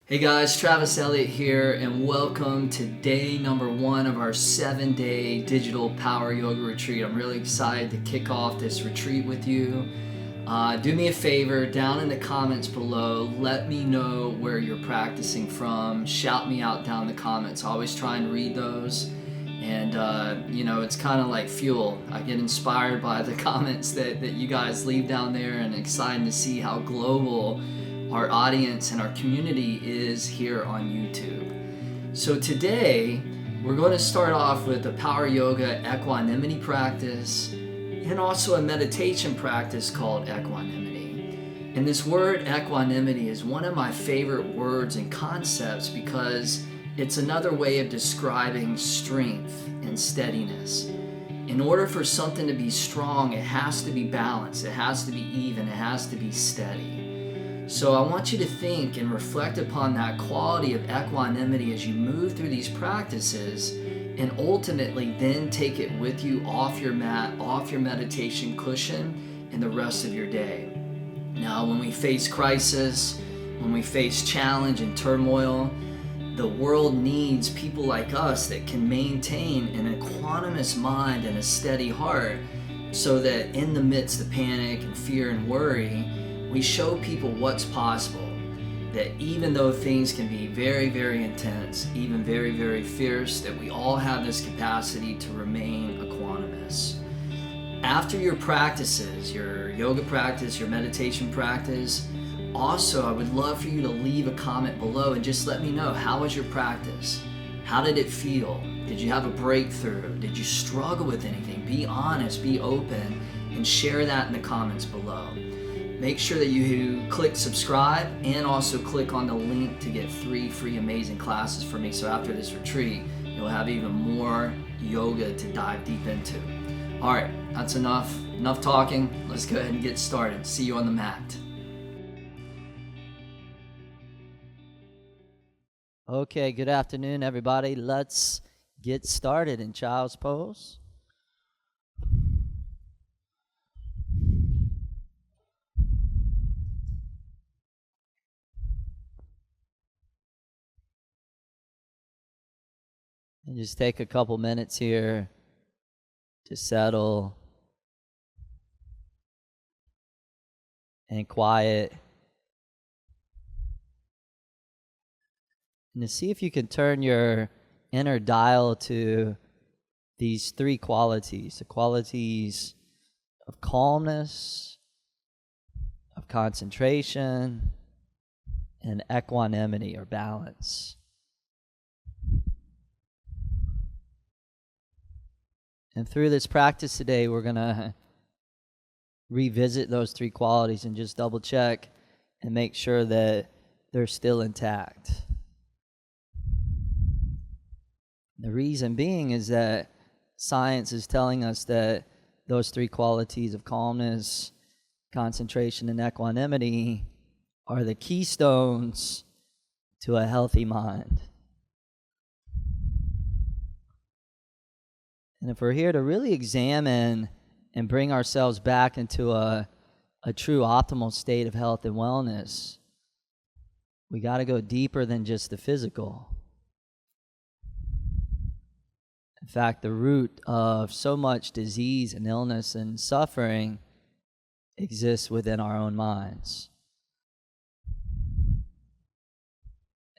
Hey guys, Travis Eliot here, and welcome to day number 1 of our 7-day digital power yoga retreat. I'm really excited to kick off this retreat with you. Do me a favor, down in the comments below, let me know where you're practicing from. Shout me out down in the comments. I always try and read those. And, it's kind of like fuel. I get inspired by the comments that you guys leave down there, and excited to see how global our audience and our community is here on YouTube. So today, we're going to start off with a power yoga equanimity practice and also a meditation practice called equanimity. And this word equanimity is one of my favorite words and concepts because it's another way of describing strength and steadiness. In order for something to be strong, it has to be balanced, it has to be even, it has to be steady. So I want you to think and reflect upon that quality of equanimity as you move through these practices, and ultimately then take it with you off your mat, off your meditation cushion, and the rest of your day. Now, when we face crisis, when we face challenge and turmoil, the world needs people like us that can maintain an equanimous mind and a steady heart, so that in the midst of panic and fear and worry, we show people what's possible, that even though things can be very, very intense, even very, very fierce, that we all have this capacity to remain equanimous. After your practices, your yoga practice, your meditation practice, also I would love for you to leave a comment below and just let me know, how was your practice? How did it feel? Did you have a breakthrough? Did you struggle with anything? Be honest, be open, and share that in the comments below. Make sure that you click subscribe and also click on the link to get 3 free amazing classes from me. So after this retreat, you'll have even more yoga to dive deep into. All right, that's enough talking. Let's go ahead and get started. See you on the mat. Okay, good afternoon, everybody. Let's get started in Child's Pose. And just take a couple minutes here to settle and quiet, and to see if you can turn your inner dial to these 3 qualities, the qualities of calmness, of concentration, and equanimity or balance. And through this practice today, we're going to revisit those 3 qualities and just double check and make sure that they're still intact. The reason being is that science is telling us that those 3 qualities of calmness, concentration, and equanimity are the keystones to a healthy mind. And if we're here to really examine and bring ourselves back into a true optimal state of health and wellness, we got to go deeper than just the physical. In fact, the root of so much disease and illness and suffering exists within our own minds.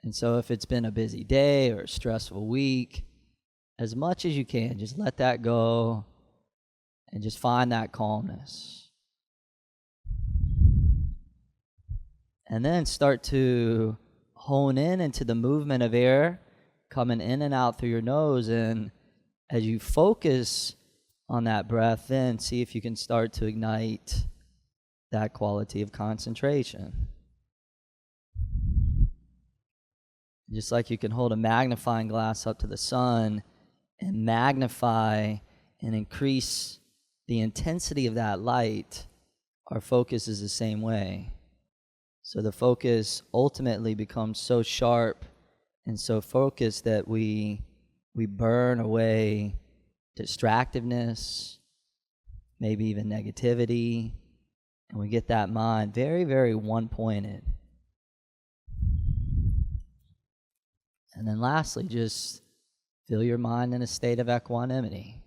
And so if it's been a busy day or a stressful week, as much as you can, just let that go and just find that calmness. And then start to hone in into the movement of air coming in and out through your nose. And as you focus on that breath, then see if you can start to ignite that quality of concentration. Just like you can hold a magnifying glass up to the sun and magnify and increase the intensity of that light, our focus is the same way. So the focus ultimately becomes so sharp and so focused that we burn away distractiveness, maybe even negativity, and we get that mind very, very one-pointed. And then lastly, just feel your mind in a state of equanimity.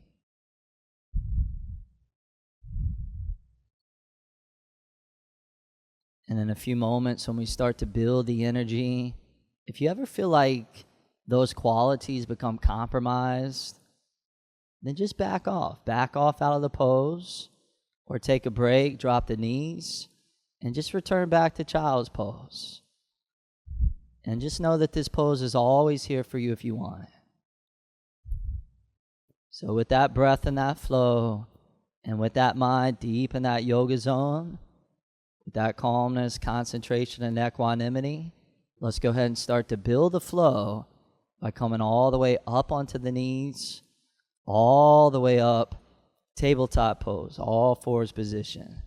And in a few moments, when we start to build the energy, if you ever feel like those qualities become compromised, then just back off. Back off out of the pose, or take a break, drop the knees, and just return back to child's pose. And just know that this pose is always here for you if you want it. So with that breath and that flow, and with that mind deep in that yoga zone, with that calmness, concentration, and equanimity, let's go ahead and start to build the flow by coming all the way up onto the knees, all the way up, tabletop pose, all fours position.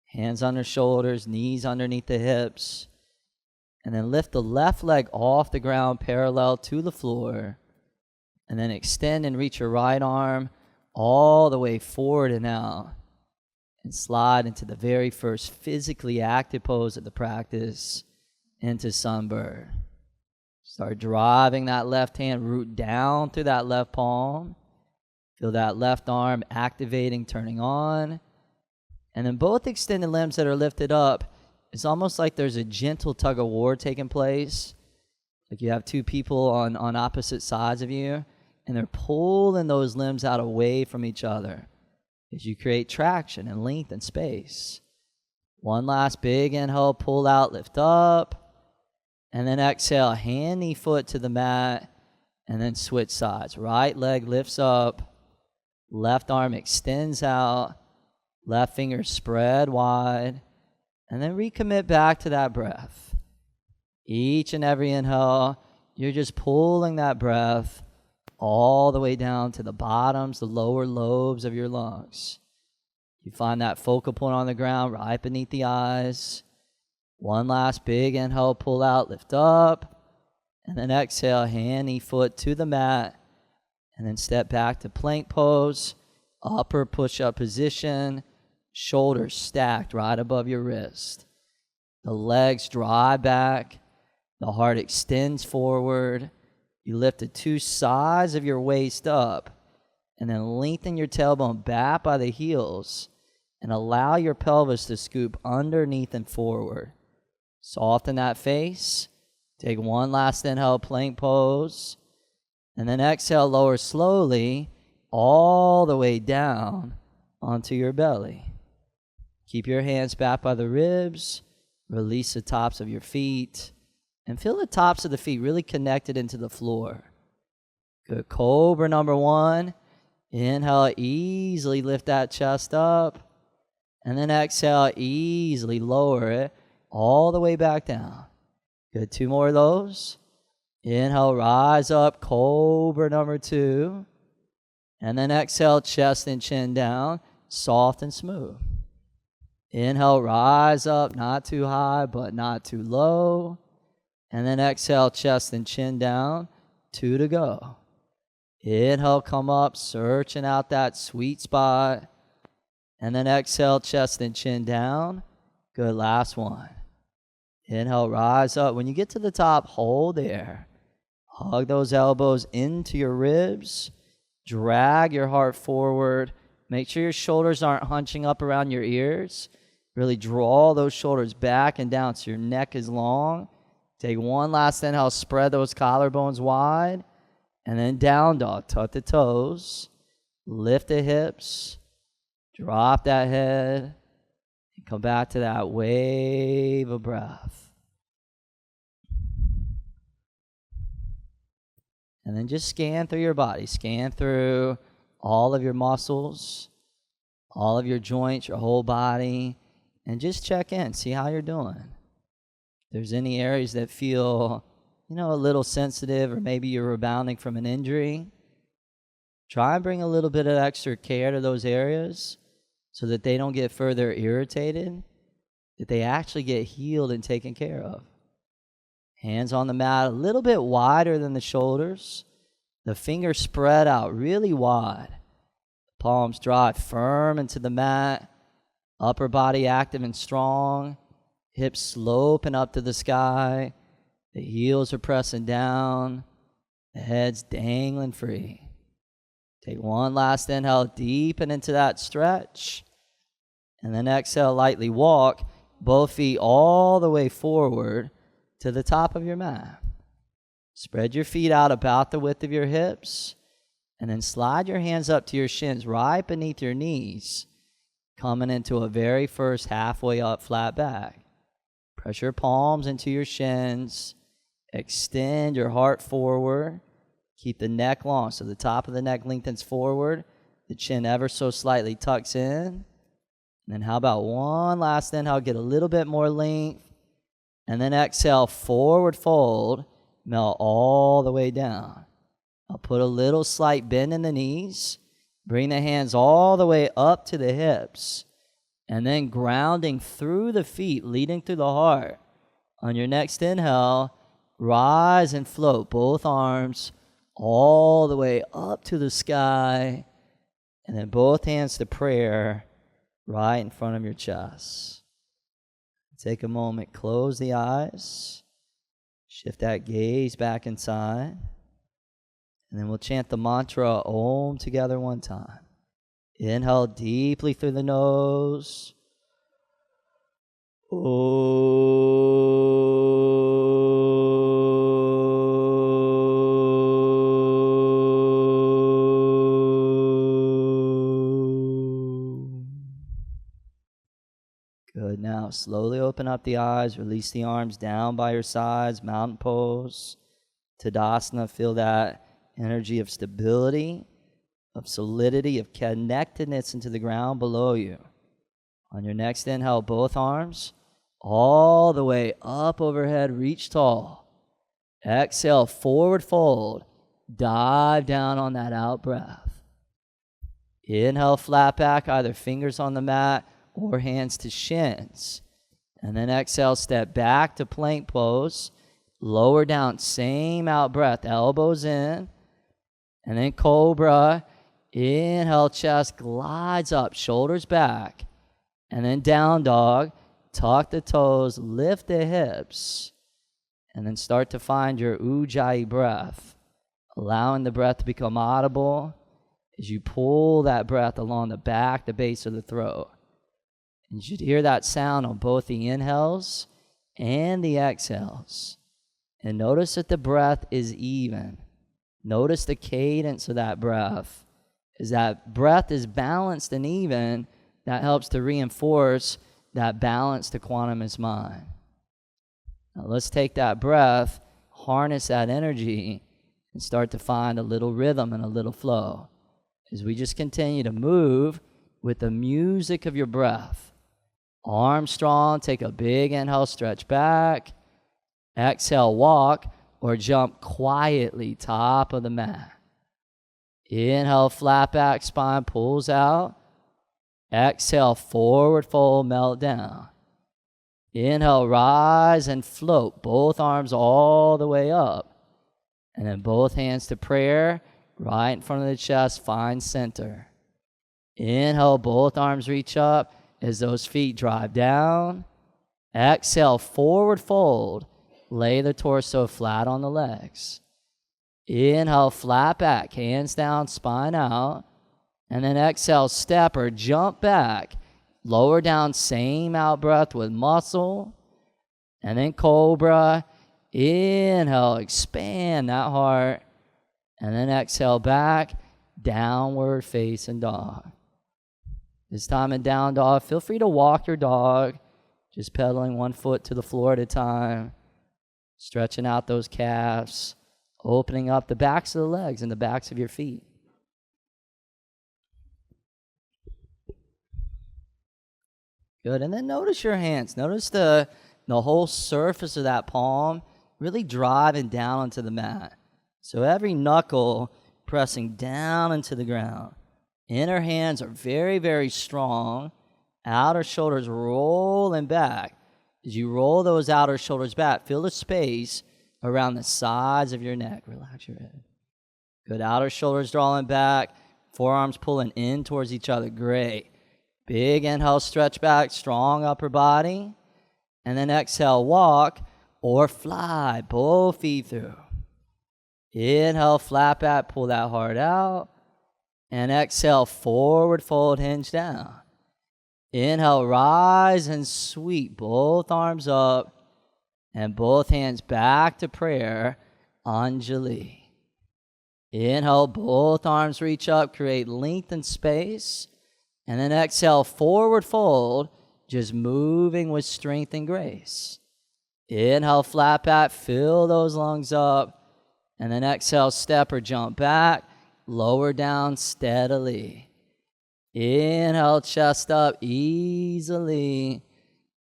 Hands under shoulders, knees underneath the hips. And then lift the left leg off the ground parallel to the floor. And then extend and reach your right arm all the way forward and out. And slide into the very first physically active pose of the practice, into sunbird. Start driving that left hand root down through that left palm. Feel that left arm activating, turning on. And then both extended limbs that are lifted up, it's almost like there's a gentle tug of war taking place. Like you have two people on opposite sides of you, and they're pulling those limbs out away from each other as you create traction and length and space. One last big inhale, pull out, lift up. And then exhale, hand, knee, foot to the mat, and then switch sides. Right leg lifts up, left arm extends out, left finger spread wide, and then recommit back to that breath. Each and every inhale, you're just pulling that breath all the way down to the bottoms, the lower lobes of your lungs. You find that focal point on the ground right beneath the eyes. One last big inhale, pull out, lift up. And then exhale, hand, knee, foot to the mat. And then step back to plank pose, upper push-up position, shoulders stacked right above your wrist. The legs drive back. The heart extends forward. You lift the two sides of your waist up. And then lengthen your tailbone back by the heels. And allow your pelvis to scoop underneath and forward. Soften that face. Take one last inhale, plank pose. And then exhale, lower slowly all the way down onto your belly. Keep your hands back by the ribs. Release the tops of your feet. And feel the tops of the feet really connected into the floor. Good. Cobra number one. Inhale, easily lift that chest up. And then exhale, easily lower it all the way back down. Good. Two more of those. Inhale, rise up, cobra number two. And then exhale, chest and chin down, soft and smooth. Inhale, rise up, not too high, but not too low. And then exhale, chest and chin down, two to go. Inhale, come up, searching out that sweet spot. And then exhale, chest and chin down. Good, last one. Inhale, rise up. When you get to the top, hold there. Hug those elbows into your ribs. Drag your heart forward. Make sure your shoulders aren't hunching up around your ears. Really draw those shoulders back and down so your neck is long. Take one last inhale, spread those collarbones wide. And then down dog, tuck the toes. Lift the hips. Drop that head. And come back to that wave of breath. And then just scan through your body. Scan through all of your muscles, all of your joints, your whole body, and just check in. See how you're doing. If there's any areas that feel, a little sensitive, or maybe you're rebounding from an injury, try and bring a little bit of extra care to those areas so that they don't get further irritated, that they actually get healed and taken care of. Hands on the mat a little bit wider than the shoulders. The fingers spread out really wide. Palms drive firm into the mat. Upper body active and strong. Hips sloping up to the sky. The heels are pressing down. The head's dangling free. Take one last inhale, deepen into that stretch. And then exhale, lightly walk both feet all the way forward to the top of your mat. Spread your feet out about the width of your hips. And then slide your hands up to your shins right beneath your knees, coming into a very first halfway up flat back. Press your palms into your shins. Extend your heart forward. Keep the neck long, so the top of the neck lengthens forward. The chin ever so slightly tucks in. And then how about one last inhale, get a little bit more length. And then exhale, forward fold, melt all the way down. I'll put a little slight bend in the knees. Bring the hands all the way up to the hips. And then grounding through the feet, leading through the heart. On your next inhale, rise and float both arms all the way up to the sky. And then both hands to prayer right in front of your chest. Take a moment, close the eyes. Shift that gaze back inside. And then we'll chant the mantra Om together one time. Inhale deeply through the nose. Good. Now slowly open up the eyes. Release the arms down by your sides. Mountain pose. Tadasana. Feel that energy of stability, of solidity, of connectedness into the ground below you. On your next inhale, both arms all the way up overhead, reach tall. Exhale, forward fold. Dive down on that out breath. Inhale, flat back, either fingers on the mat or hands to shins. And then exhale, step back to plank pose. Lower down, same out breath, elbows in. And then cobra, inhale, chest glides up, shoulders back. And then down dog, tuck the toes, lift the hips. And then start to find your ujjayi breath, allowing the breath to become audible as you pull that breath along the back, the base of the throat. And you should hear that sound on both the inhales and the exhales. And notice that the breath is even. Notice the cadence of that breath. As that breath is balanced and even, that helps to reinforce that balanced equanimous mind. Now let's take that breath, harness that energy, and start to find a little rhythm and a little flow. As we just continue to move with the music of your breath. Arms strong, take a big inhale, stretch back. Exhale, walk or jump quietly, top of the mat. Inhale, flat back, spine pulls out. Exhale, forward fold, melt down. Inhale, rise and float, both arms all the way up. And then both hands to prayer, right in front of the chest, find center. Inhale, both arms reach up as those feet drive down. Exhale, forward fold. Lay the torso flat on the legs. Inhale, flat back, hands down, spine out. And then exhale, step or jump back. Lower down, same out breath with muscle. And then cobra. Inhale, expand that heart. And then exhale back, downward facing dog. This time in down dog, feel free to walk your dog, just pedaling one foot to the floor at a time. Stretching out those calves, opening up the backs of the legs and the backs of your feet. Good, and then notice your hands. Notice the whole surface of that palm really driving down onto the mat. So every knuckle pressing down into the ground. Inner hands are very, very strong. Outer shoulders rolling back. As you roll those outer shoulders back, feel the space around the sides of your neck. Relax your head. Good. Outer shoulders drawing back. Forearms pulling in towards each other. Great. Big inhale, stretch back. Strong upper body. And then exhale, walk or fly. Both feet through. Inhale, flat back, pull that heart out. And exhale, forward fold, hinge down. Inhale, rise and sweep both arms up and both hands back to prayer, Anjali. Inhale, both arms reach up, create length and space. And then exhale, forward fold, just moving with strength and grace. Inhale, flat back, fill those lungs up. And then exhale, step or jump back, lower down steadily. Inhale, chest up easily.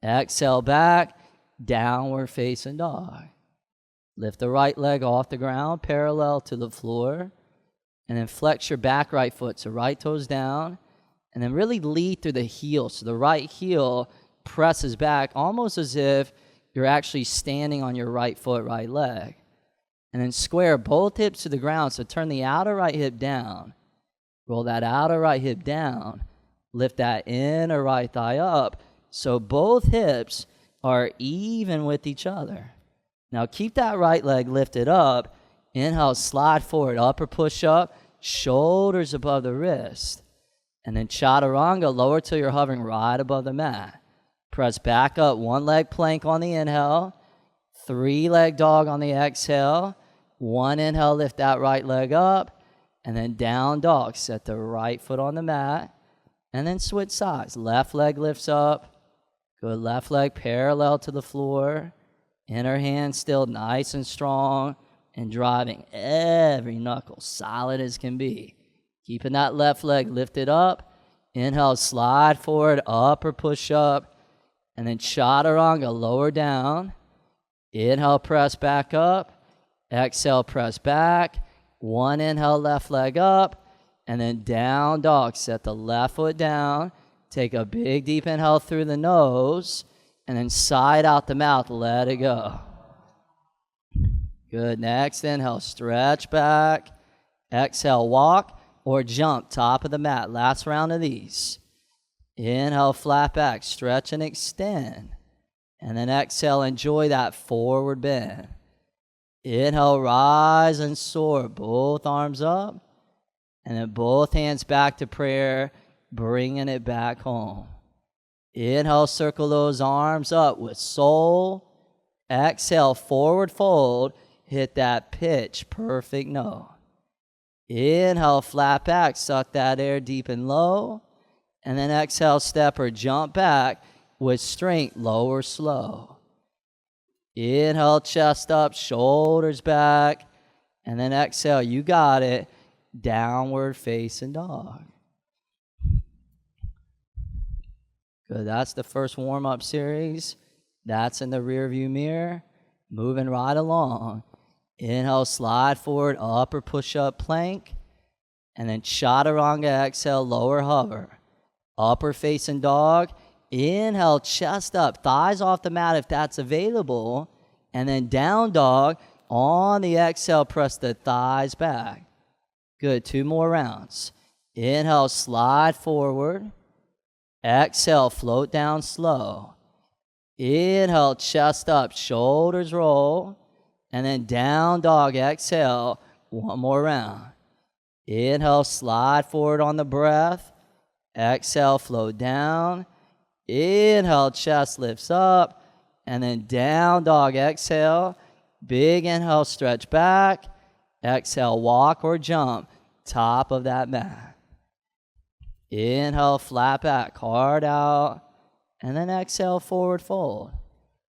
Exhale, back, downward facing dog. Lift the right leg off the ground, parallel to the floor. And then flex your back right foot, so right toes down. And then really lead through the heel. So the right heel presses back, almost as if you're actually standing on your right foot, right leg. And then square both hips to the ground. So turn the outer right hip down. Roll that outer right hip down. Lift that inner right thigh up. So both hips are even with each other. Now keep that right leg lifted up. Inhale, slide forward, upper push up, shoulders above the wrist. And then chaturanga, lower till you're hovering right above the mat. Press back up, one leg plank on the inhale, 3-leg dog on the exhale. One inhale, lift that right leg up, and then down dog. Set the right foot on the mat, and then switch sides. Left leg lifts up. Good, left leg parallel to the floor. Inner hand still nice and strong, and driving every knuckle solid as can be. Keeping that left leg lifted up. Inhale, slide forward, upper push up. And then chaturanga, lower down. Inhale, press back up. Exhale, press back. One inhale, left leg up. And then down dog. Set the left foot down. Take a big deep inhale through the nose. And then side out the mouth. Let it go. Good. Next inhale, stretch back. Exhale, walk or jump, top of the mat. Last round of these. Inhale, flat back, stretch and extend. And then exhale, enjoy that forward bend. Inhale, rise and soar, both arms up. And then both hands back to prayer, bringing it back home. Inhale, circle those arms up with soul. Exhale, forward fold, hit that pitch, perfect note. Inhale, flat back, suck that air deep and low. And then exhale, step or jump back with strength, low or slow. Inhale, chest up, shoulders back. And then exhale, you got it, downward facing dog. Good, that's the first warm-up series. That's in the rear view mirror. Moving right along. Inhale, slide forward, upper push-up plank. And then chaturanga, exhale, lower hover. Upper facing dog. Inhale, chest up, thighs off the mat if that's available. And then down dog. On the exhale, press the thighs back. Good, 2 more rounds. Inhale, slide forward. Exhale, float down slow. Inhale, chest up, shoulders roll. And then down dog, exhale, 1 more round. Inhale, slide forward on the breath. Exhale, float down. Inhale, chest lifts up. And then down dog, exhale. Big inhale, stretch back. Exhale, walk or jump, top of that mat. Inhale, flat back, hard out. And then exhale, forward fold.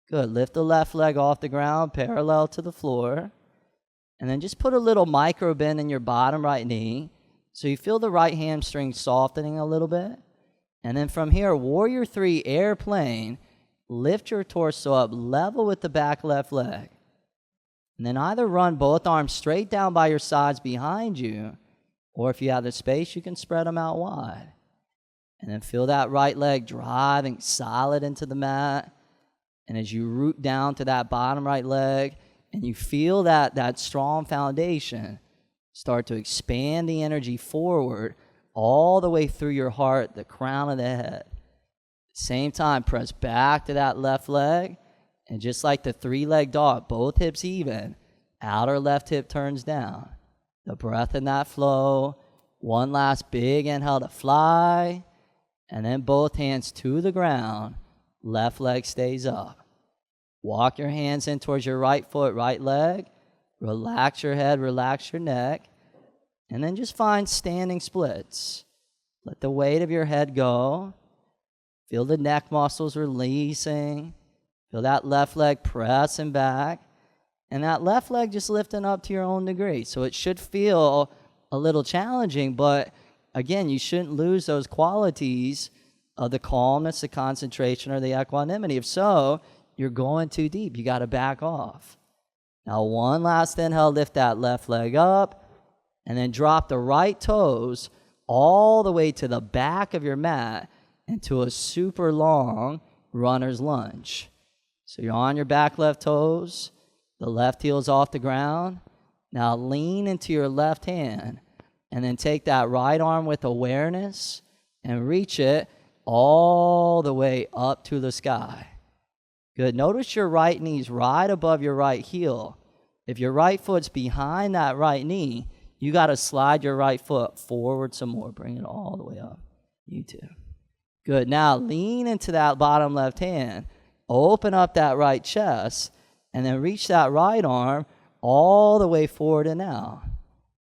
Good, lift the left leg off the ground, parallel to the floor. And then just put a little micro bend in your bottom right knee. So you feel the right hamstring softening a little bit. And then from here, warrior 3, airplane. Lift your torso up, level with the back left leg. And then either run both arms straight down by your sides behind you, or if you have the space, you can spread them out wide. And then feel that right leg driving solid into the mat. And as you root down to that bottom right leg, and you feel that strong foundation, start to expand the energy forward all the way through your heart, the crown of the head. Same time, press back to that left leg. And just like the 3-leg dog, both hips even, Outer left hip turns down. The breath in that flow. One last big inhale to fly. And then both hands to the ground. Left leg stays up. Walk your hands in towards your right foot, right leg. Relax your head, relax your neck. And then just find standing splits. Let the weight of your head go. Feel the neck muscles releasing. Feel that left leg pressing back. And that left leg just lifting up to your own degree. So it should feel a little challenging, but again, you shouldn't lose those qualities of the calmness, the concentration, or the equanimity. If so, you're going too deep. You got to back off. Now, one last inhale, lift that left leg up, and then drop the right toes all the way to the back of your mat into a super long runner's lunge. So you're on your back left toes, the left heel's off the ground. Now lean into your left hand and then take that right arm with awareness and reach it all the way up to the sky. Good. Notice your right knee's right above your right heel. If your right foot's behind that right knee, you got to slide your right foot forward some more. Bring it all the way up. You too. Good. Now lean into that bottom left hand. Open up that right chest. And then reach that right arm all the way forward and out.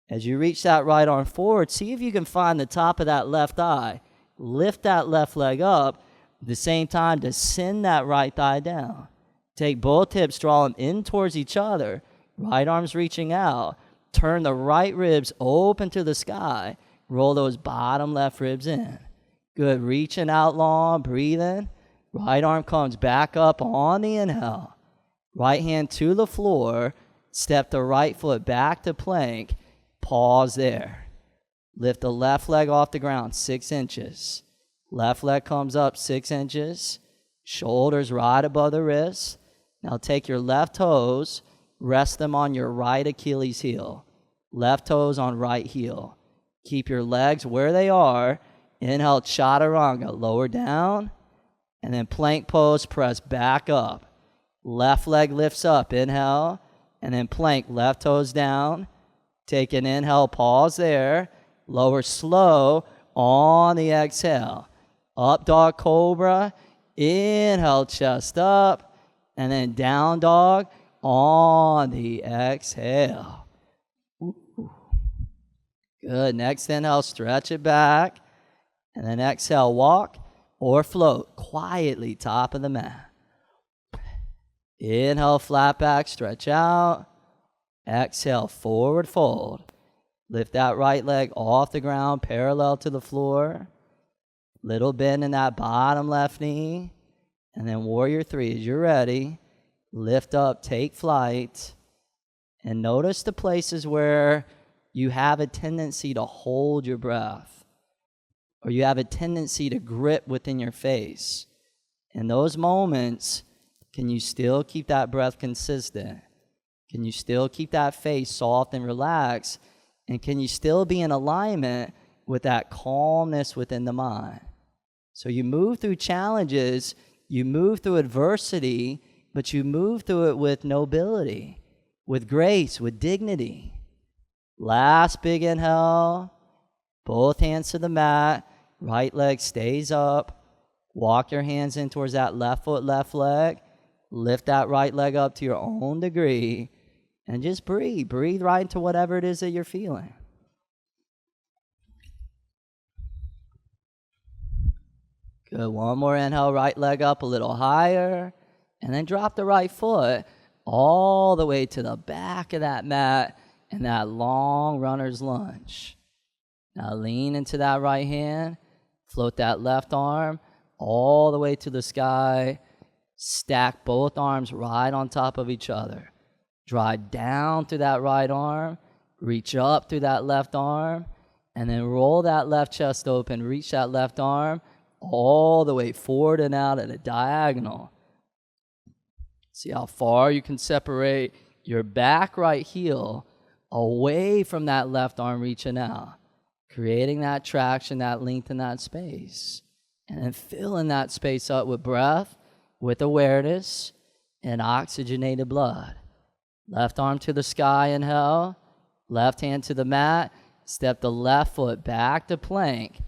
As you reach that right arm forward, see if you can find the top of that left thigh. Lift that left leg up. At the same time, descend that right thigh down. Take both hips, draw them in towards each other. Right arm's reaching out. Turn the right ribs open to the sky. Roll those bottom left ribs in. Good. Reaching out long, breathing. Right arm comes back up on the inhale. Right hand to the floor. Step the right foot back to plank. Pause there. Lift the left leg off the ground 6 inches. Left leg comes up 6 inches. Shoulders right above the wrists. Now take your left toes. Rest them on your right Achilles heel. Left toes on right heel. Keep your legs where they are. Inhale, chaturanga. Lower down. And then plank pose, press back up. Left leg lifts up. Inhale. And then plank, left toes down. Take an inhale, pause there. Lower slow on the exhale. Up dog cobra. Inhale, chest up. And then down dog on the exhale. Ooh. Good. Next inhale, stretch it back. And then exhale, walk or float quietly, top of the mat. Inhale, flat back, stretch out. Exhale, forward fold. Lift that right leg off the ground, parallel to the floor. Little bend in that bottom left knee. And then warrior 3, as you're ready, lift up, take flight. And notice the places where you have a tendency to hold your breath, or you have a tendency to grip within your face. In those moments, can you still keep that breath consistent? Can you still keep that face soft and relaxed? And can you still be in alignment with that calmness within the mind? So you move through challenges, you move through adversity, but you move through it with nobility, with grace, with dignity. Last big inhale, both hands to the mat, right leg stays up. Walk your hands in towards that left foot, left leg. Lift that right leg up to your own degree. And just breathe. Breathe right into whatever it is that you're feeling. Good. One more inhale, right leg up a little higher. And then drop the right foot all the way to the back of that mat in that long runner's lunge. Now lean into that right hand. Float that left arm all the way to the sky. Stack both arms right on top of each other. Drive down through that right arm. Reach up through that left arm. And then roll that left chest open. Reach that left arm all the way forward and out at a diagonal. See how far you can separate your back right heel away from that left arm reaching out. Creating that traction, that length in that space. And then filling that space up with breath, with awareness, and oxygenated blood. Left arm to the sky, inhale. Left hand to the mat. Step the left foot back to plank.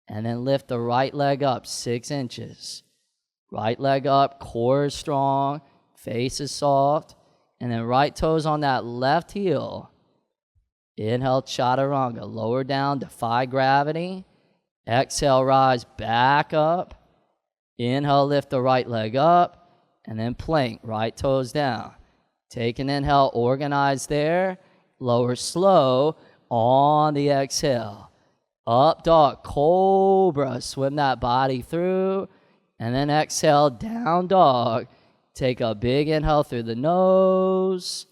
And then lift the right leg up 6 inches. Right leg up, core is strong, face is soft. And then right toes on that left heel. Inhale, chaturanga. Lower down, defy gravity. Exhale, rise back up. Inhale, lift the right leg up. And then plank, right toes down. Take an inhale, organize there. Lower slow on the exhale. Up dog, cobra. Swim that body through. And then exhale, down dog. Take a big inhale through the nose.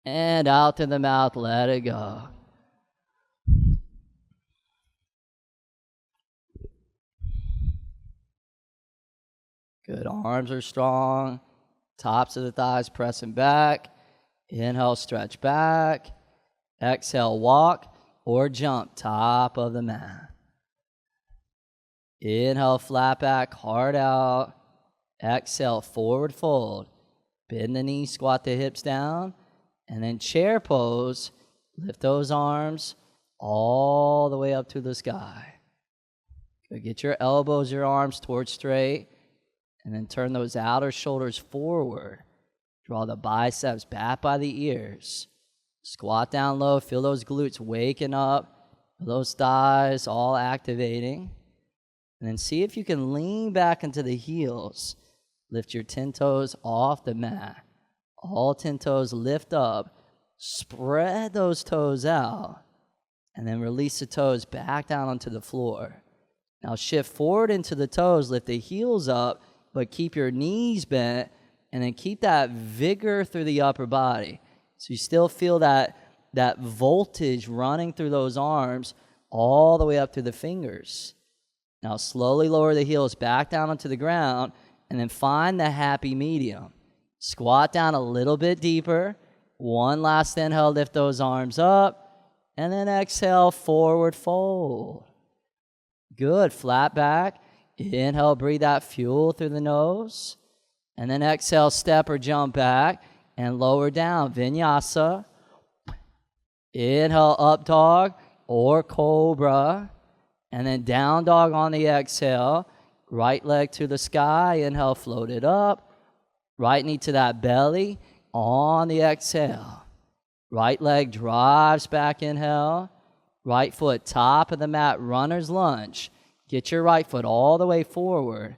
And out through the mouth, let it go. Good, arms are strong. Tops of the thighs pressing back. Inhale, stretch back. Exhale, walk or jump, top of the mat. Inhale, flat back, heart out. Exhale, forward fold. Bend the knees, squat the hips down. And then chair pose. Lift those arms all the way up to the sky. Good. Get your elbows, your arms towards straight. And then turn those outer shoulders forward. Draw the biceps back by the ears. Squat down low. Feel those glutes waking up. Those thighs all activating. And then see if you can lean back into the heels. Lift your 10 toes off the mat. All 10 toes lift up. Spread those toes out. And then release the toes back down onto the floor. Now shift forward into the toes. Lift the heels up. But keep your knees bent, and then keep that vigor through the upper body. So you still feel that voltage running through those arms all the way up to the fingers. Now slowly lower the heels back down onto the ground, and then find the happy medium. Squat down a little bit deeper. One last inhale, lift those arms up, and then exhale, forward fold. Good, flat back. Inhale, breathe that fuel through the nose. And then exhale, step or jump back and lower down, vinyasa. Inhale, up dog or cobra. And then down dog on the exhale. Right leg to the sky, inhale, float it up. Right knee to that belly on the exhale. Right leg drives back, inhale. Right foot top of the mat, runner's lunge. Get your right foot all the way forward.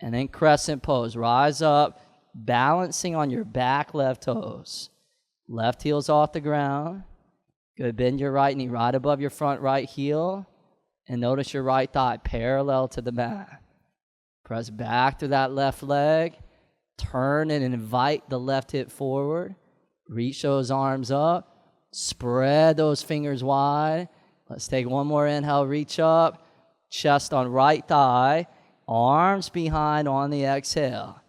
And then crescent pose. Rise up, balancing on your back left toes. Left heel's off the ground. Good. Bend your right knee right above your front right heel. And notice your right thigh parallel to the mat. Press back to that left leg. Turn and invite the left hip forward. Reach those arms up. Spread those fingers wide. Let's take one more inhale. Reach up. Chest on right thigh, arms behind on the exhale.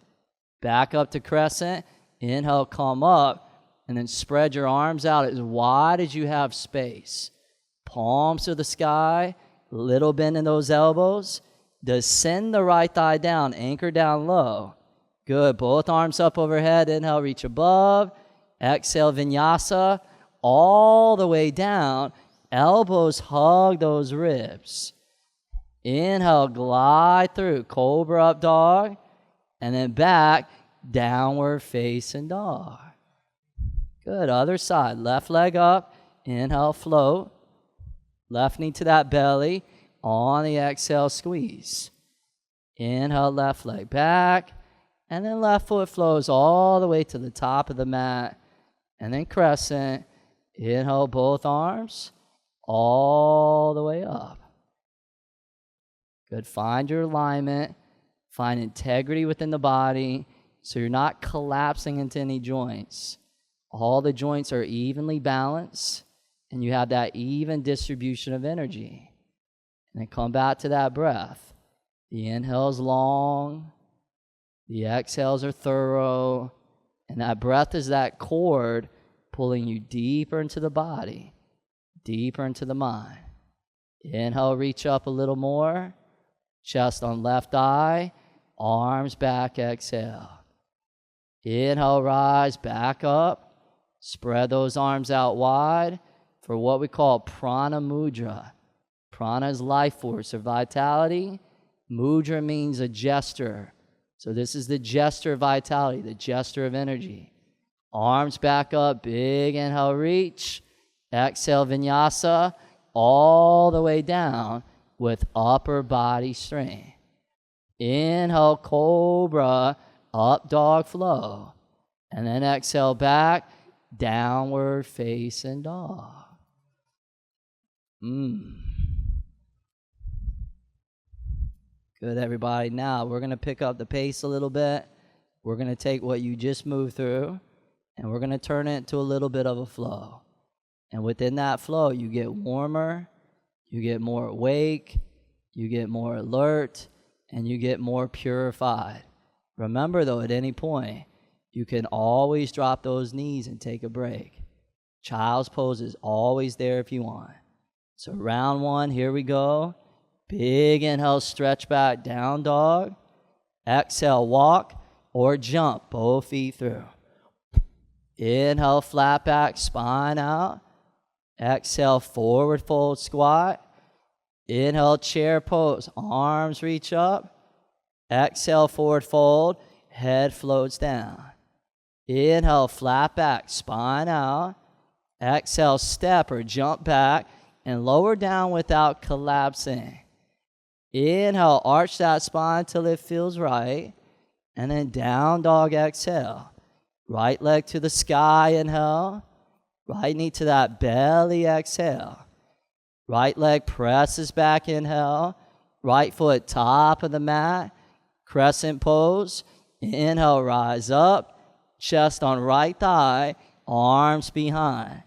Back up to crescent, inhale, come up, and then spread your arms out as wide as you have space. Palms to the sky, little bend in those elbows. Descend the right thigh down, anchor down low. Good, both arms up overhead, inhale, reach above. Exhale, vinyasa, all the way down. Elbows hug those ribs. Inhale, glide through, cobra up dog, and then back, downward facing dog. Good, other side, left leg up, inhale, float. Left knee to that belly, on the exhale, squeeze. Inhale, left leg back, and then left foot flows all the way to the top of the mat, and then crescent. Inhale, both arms, all the way up. Good. Find your alignment. Find integrity within the body so you're not collapsing into any joints. All the joints are evenly balanced and you have that even distribution of energy. And then come back to that breath. The inhale's long. The exhales are thorough. And that breath is that cord pulling you deeper into the body, deeper into the mind. Inhale, reach up a little more. Chest on left eye, arms back, exhale. Inhale, rise, back up. Spread those arms out wide for what we call prana mudra. Prana is life force or vitality. Mudra means a gesture. So this is the gesture of vitality, the gesture of energy. Arms back up, big inhale, reach. Exhale, vinyasa, all the way down with upper body strength. Inhale, cobra, up dog flow. And then exhale back, downward facing dog. Good, everybody. Now we're going to pick up the pace a little bit. We're going to take what you just moved through, and we're going to turn it into a little bit of a flow. And within that flow, you get warmer, you get more awake, you get more alert, and you get more purified. Remember, though, at any point, you can always drop those knees and take a break. Child's pose is always there if you want. So round one, here we go. Big inhale, stretch back, down dog. Exhale, walk or jump, both feet through. Inhale, flat back, spine out. Exhale, forward fold squat. Inhale, chair pose, arms reach up. Exhale, forward fold, head floats down. Inhale, flat back, spine out. Exhale, step or jump back and lower down without collapsing. Inhale, arch that spine till it feels right. And then down dog, exhale. Right leg to the sky, inhale. Right knee to that belly, exhale. Right leg presses back, inhale. Right foot top of the mat. Crescent pose. Inhale, rise up. Chest on right thigh. Arms behind.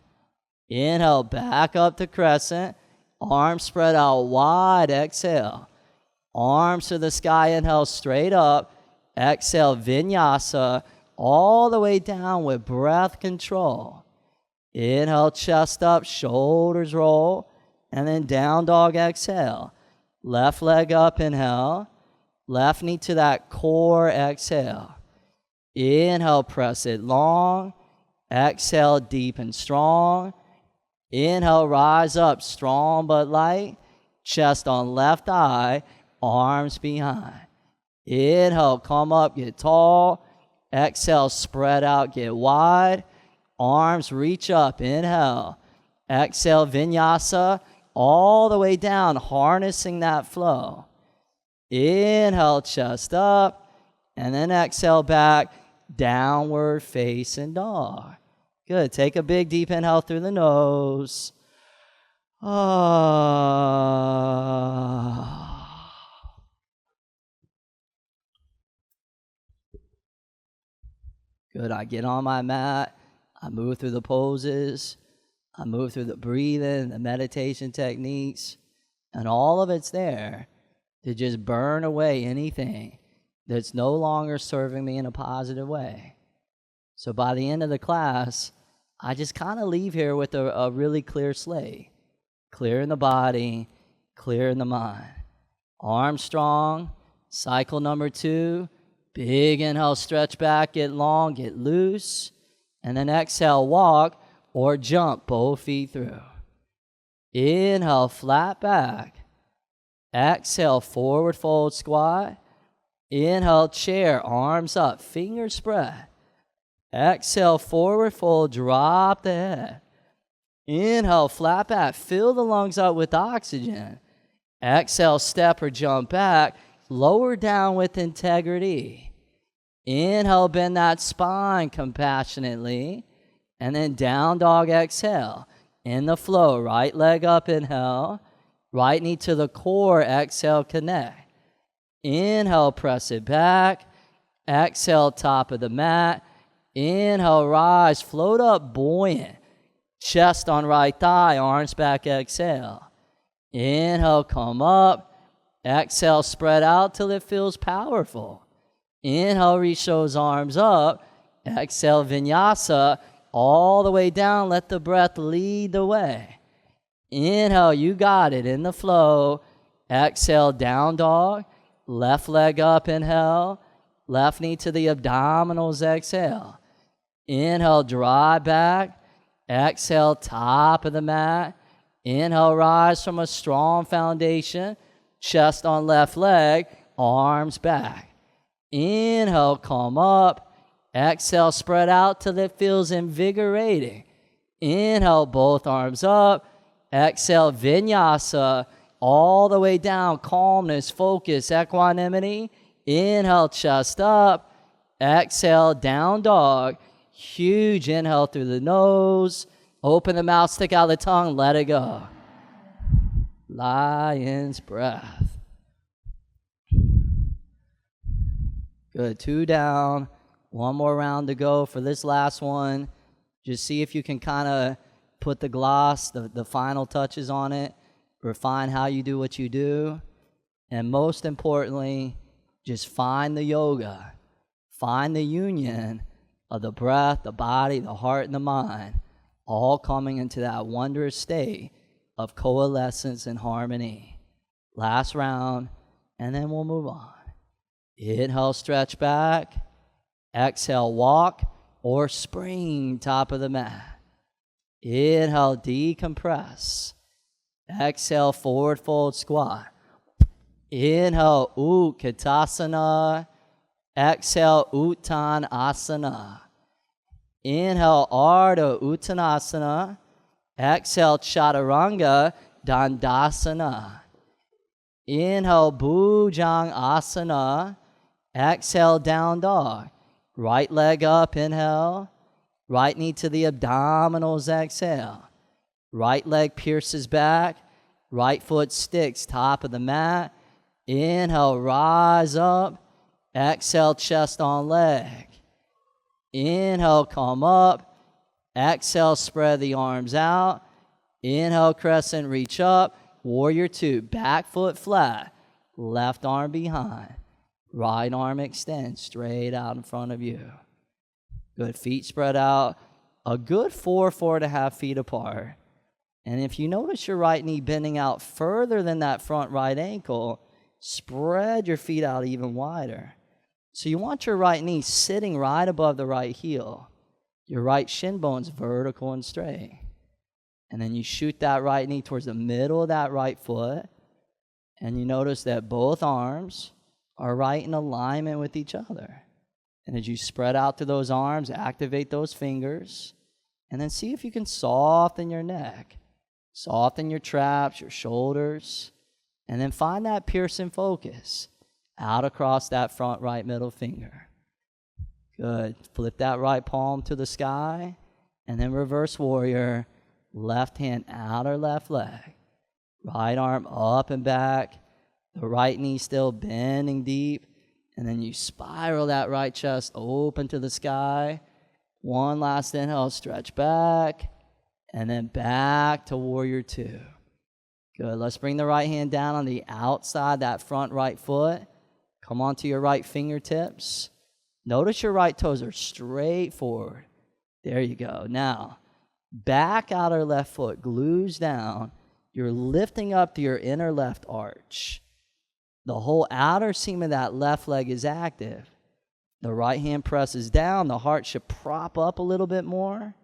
Inhale, back up to crescent. Arms spread out wide, exhale. Arms to the sky, inhale, straight up. Exhale, vinyasa, all the way down with breath control. Inhale, chest up, shoulders roll, and then down dog, exhale. Left leg up, inhale. Left knee to that core, exhale. Inhale, press it long. Exhale, deep and strong. Inhale, rise up, strong but light. Chest on left thigh, arms behind. Inhale, come up, get tall. Exhale, spread out, get wide. Arms reach up, inhale. Exhale, vinyasa, all the way down, harnessing that flow. Inhale, chest up, and then exhale back, downward facing dog. Good. Take a big deep inhale through the nose. Good. I get on my mat. I move through the poses. I move through the breathing, the meditation techniques, and all of it's there to just burn away anything that's no longer serving me in a positive way. So by the end of the class, I just kind of leave here with a really clear slate. Clear in the body, clear in the mind. Arms strong. Cycle number 2. Big inhale, stretch back, get long, get loose. And then exhale, walk or jump both feet through. Inhale, flat back. Exhale, forward fold squat. Inhale, chair, arms up, fingers spread. Exhale, forward fold, drop the head. Inhale, flat back, fill the lungs up with oxygen. Exhale, step or jump back, lower down with integrity. Inhale, bend that spine compassionately. And then down dog, exhale. In the flow, right leg up, inhale. Right knee to the core, exhale, connect. Inhale, press it back. Exhale, top of the mat. Inhale, rise, float up, buoyant. Chest on right thigh, arms back, exhale. Inhale, come up. Exhale, spread out till it feels powerful. Inhale, reach those arms up. Exhale, vinyasa, all the way down. Let the breath lead the way. Inhale, you got it, in the flow. Exhale, down dog. Left leg up, inhale. Left knee to the abdominals, exhale. Inhale, drive back. Exhale, top of the mat. Inhale, rise from a strong foundation. Chest on left leg, arms back. Inhale, come up. Exhale, spread out till it feels invigorating. Inhale, both arms up. Exhale, vinyasa, all the way down. Calmness, focus, equanimity. Inhale, chest up. Exhale, down dog. Huge inhale through the nose. Open the mouth, stick out the tongue, let it go. Lion's breath. Good, 2 down. 1 more round to go for this last one. Just see if you can kind of put the gloss, the final touches on it. Refine how you do what you do. And most importantly, just find the yoga. Find the union of the breath, the body, the heart, and the mind, all coming into that wondrous state of coalescence and harmony. Last round, and then we'll move on. Inhale, stretch back. Exhale, walk or spring top of the mat. Inhale, decompress. Exhale, forward fold squat. Inhale, Utkatasana. Exhale, Uttanasana. Inhale, Ardha Uttanasana. Exhale, Chaturanga Dandasana. Inhale, Bhujang Asana. Exhale, down dog. Right leg up, inhale. Right knee to the abdominals, exhale. Right leg pierces back. Right foot sticks, top of the mat. Inhale, rise up. Exhale, chest on leg. Inhale, come up. Exhale, spread the arms out. Inhale, crescent, reach up. Warrior 2, back foot flat. Left arm behind. Right arm extends straight out in front of you. Good, feet spread out. A good 4.5 feet apart. And if you notice your right knee bending out further than that front right ankle, spread your feet out even wider. So you want your right knee sitting right above the right heel. Your right shin bone's vertical and straight. And then you shoot that right knee towards the middle of that right foot. And you notice that both arms are right in alignment with each other. And as you spread out to those arms, activate those fingers. And then see if you can soften your neck. Soften your traps, your shoulders. And then find that piercing focus out across that front right middle finger. Good. Flip that right palm to the sky. And then reverse warrior. Left hand outer left leg. Right arm up and back. The right knee still bending deep. And then you spiral that right chest open to the sky. One last inhale, stretch back. And then back to warrior 2. Good. Let's bring the right hand down on the outside, that front right foot. Come onto your right fingertips. Notice your right toes are straight forward. There you go. Now, back outer left foot glues down. You're lifting up to your inner left arch. The whole outer seam of that left leg is active. The right hand presses down. The heart should prop up a little bit more.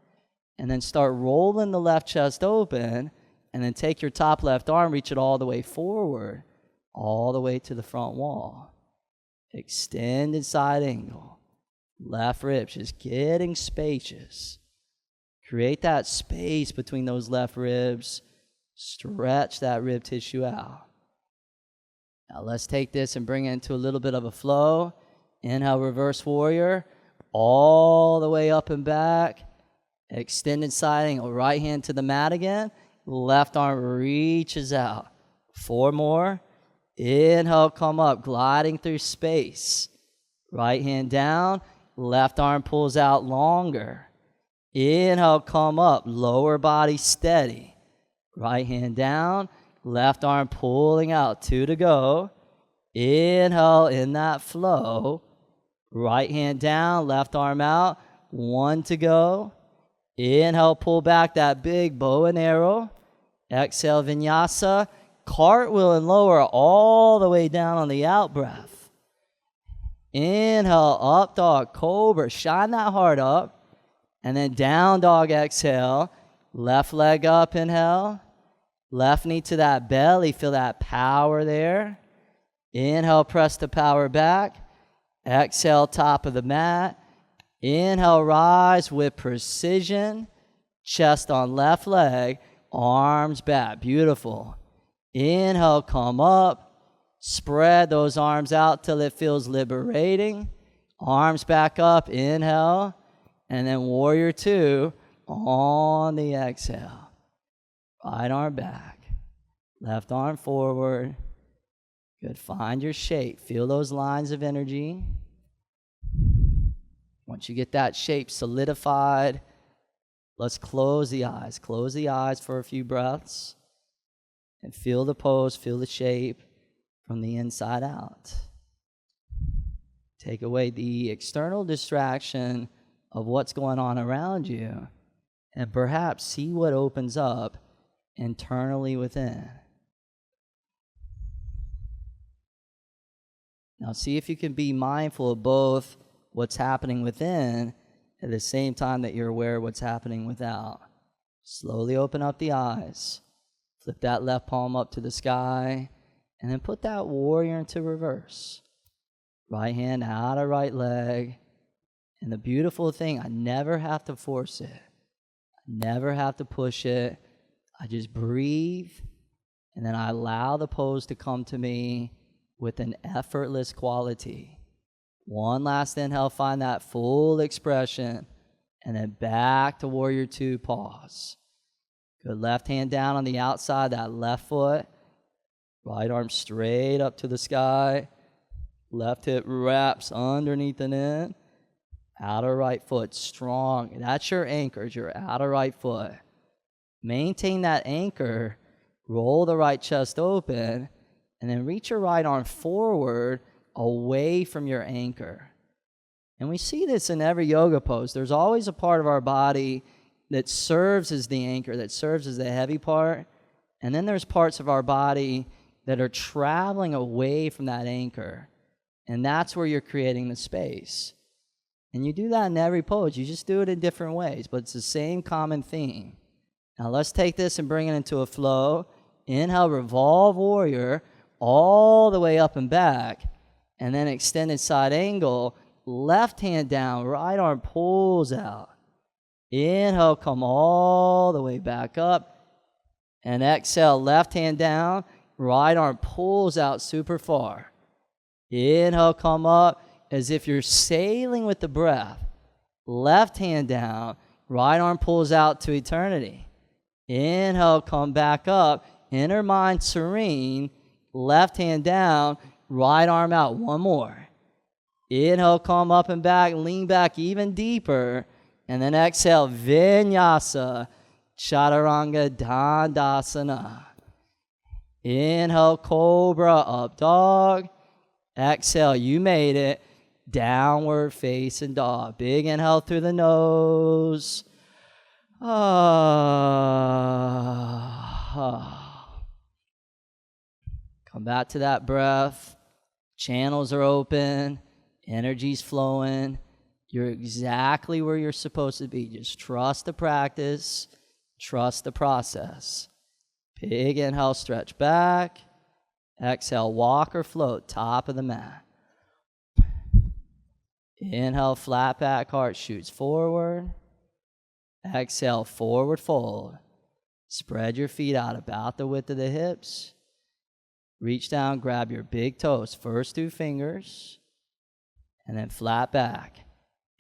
And then start rolling the left chest open. And then take your top left arm, reach it all the way forward, all the way to the front wall. Extended side angle. Left ribs just getting spacious. Create that space between those left ribs. Stretch that rib tissue out. Now let's take this and bring it into a little bit of a flow. Inhale, reverse warrior. All the way up and back. Extended side angle. Right hand to the mat again. Left arm reaches out. 4 more. Inhale, come up, gliding through space. Right hand down. Left arm pulls out longer. Inhale, come up, lower body steady. Right hand down. Left arm pulling out. 2 to go. Inhale in that flow. Right hand down, left arm out. 1 to go. Inhale, pull back that big bow and arrow. Exhale, vinyasa. Cartwheel and lower all the way down on the out breath. Inhale, up dog, cobra. Shine that heart up. And then down dog, exhale. Left leg up, inhale. Left knee to that belly. Feel that power there. Inhale, press the power back. Exhale, top of the mat. Inhale, rise with precision. Chest on left leg. Arms back. Beautiful. Inhale, come up. Spread those arms out till it feels liberating. Arms back up. Inhale. And then warrior two on the exhale. Right arm back. Left arm forward. Good. Find your shape. Feel those lines of energy. Once you get that shape solidified, let's close the eyes. Close the eyes for a few breaths. And feel the pose, feel the shape from the inside out. Take away the external distraction of what's going on around you, and perhaps see what opens up internally within. Now see if you can be mindful of both what's happening within at the same time that you're aware of what's happening without. Slowly open up the eyes. Flip that left palm up to the sky, and then put that warrior into reverse. Right hand out of right leg. And the beautiful thing, I never have to force it. I never have to push it. I just breathe, and then I allow the pose to come to me with an effortless quality. One last inhale, find that full expression, and then back to warrior two, pause. Good, left hand down on the outside, that left foot. Right arm straight up to the sky. Left hip wraps underneath and in. Outer right foot strong. That's your anchor, your outer right foot. Maintain that anchor. Roll the right chest open. And then reach your right arm forward away from your anchor. And we see this in every yoga pose. There's always a part of our body that serves as the anchor, that serves as the heavy part. And then there's parts of our body that are traveling away from that anchor. And that's where you're creating the space. And you do that in every pose. You just do it in different ways, but it's the same common theme. Now let's take this and bring it into a flow. Inhale, revolve warrior all the way up and back. And then extended side angle. Left hand down, right arm pulls out. Inhale, come all the way back up. And exhale, left hand down, right arm pulls out super far. Inhale, come up as if you're sailing with the breath. Left hand down, right arm pulls out to eternity. Inhale, come back up. Inner mind serene. Left hand down, right arm out. One more. Inhale, come up and back. Lean back even deeper. And then exhale, vinyasa, chaturanga dandasana. Inhale, cobra, up dog. Exhale, you made it. Downward facing dog. Big inhale through the nose. Come back to that breath. Channels are open. Energy's flowing. You're exactly where you're supposed to be. Just trust the practice. Trust the process. Big inhale, stretch back. Exhale, walk or float, top of the mat. Inhale, flat back, heart shoots forward. Exhale, forward fold. Spread your feet out about the width of the hips. Reach down, grab your big toes, first two fingers, and then flat back.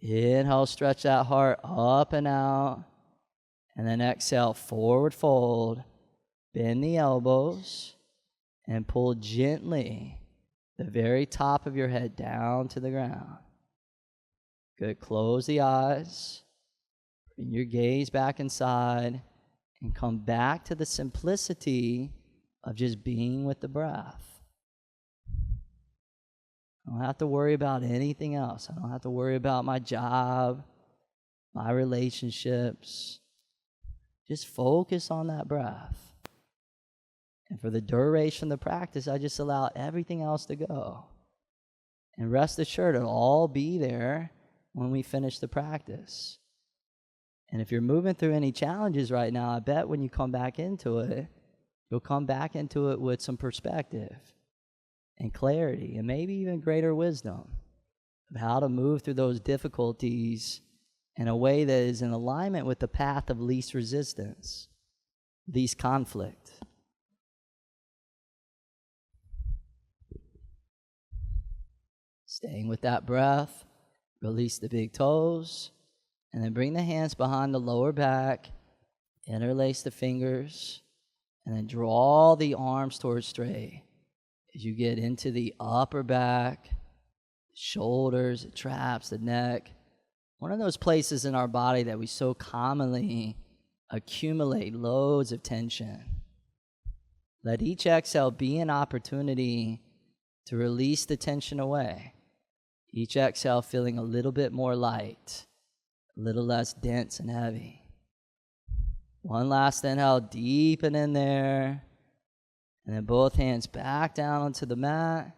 Inhale, stretch that heart up and out. And then exhale, forward fold. Bend the elbows. And pull gently the very top of your head down to the ground. Good. Close the eyes. Bring your gaze back inside. And come back to the simplicity of just being with the breath. I don't have to worry about anything else. I don't have to worry about my job, my relationships. Just focus on that breath. And for the duration of the practice, I just allow everything else to go. And rest assured, it'll all be there when we finish the practice. And if you're moving through any challenges right now, I bet when you come back into it, you'll come back into it with some perspective and clarity and maybe even greater wisdom of how to move through those difficulties in a way that is in alignment with the path of least resistance, least conflict. Staying with that breath, release the big toes, and then bring the hands behind the lower back, interlace the fingers, and then draw the arms towards straight. As you get into the upper back, shoulders, the traps, the neck, one of those places in our body that we so commonly accumulate loads of tension. Let each exhale be an opportunity to release the tension away. Each exhale feeling a little bit more light, a little less dense and heavy. One last inhale, deepen in there. And then both hands back down onto the mat.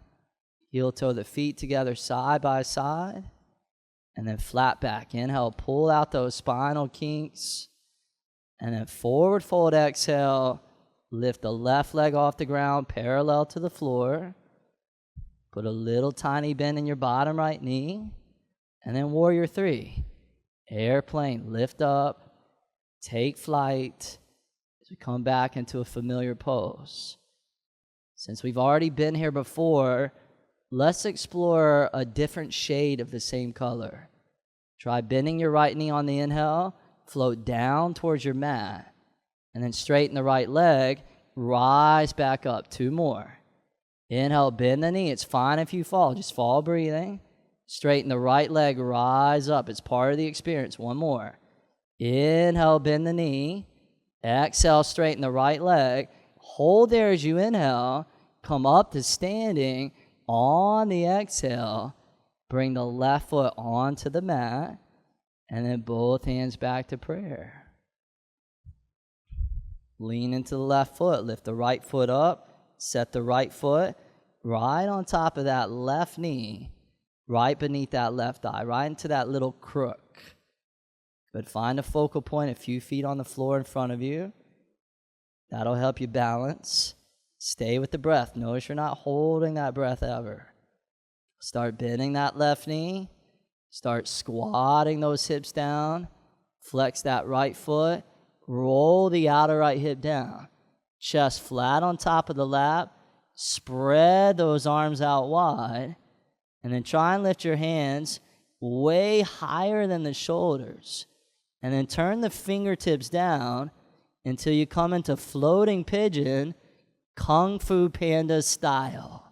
Heel toe the feet together side by side. And then flat back. Inhale, pull out those spinal kinks. And then forward fold exhale. Lift the left leg off the ground parallel to the floor. Put a little tiny bend in your bottom right knee. And then warrior three. Airplane, lift up. Take flight. As we come back into a familiar pose. Since we've already been here before, let's explore a different shade of the same color. Try bending your right knee on the inhale. Float down towards your mat. And then straighten the right leg. Rise back up. 2 more. Inhale, bend the knee. It's fine if you fall. Just fall breathing. Straighten the right leg. Rise up. It's part of the experience. 1 more. Inhale, bend the knee. Exhale, straighten the right leg. Hold there as you inhale. Come up to standing. On the exhale, bring the left foot onto the mat. And then both hands back to prayer. Lean into the left foot. Lift the right foot up. Set the right foot right on top of that left knee. Right beneath that left eye. Right into that little crook. Good. Find a focal point a few feet on the floor in front of you. That'll help you balance. Stay with the breath. Notice you're not holding that breath ever. Start bending that left knee. Start squatting those hips down. Flex that right foot. Roll the outer right hip down. Chest flat on top of the lap. Spread those arms out wide. And then try and lift your hands way higher than the shoulders. And then turn the fingertips down until you come into floating pigeon, Kung Fu Panda style.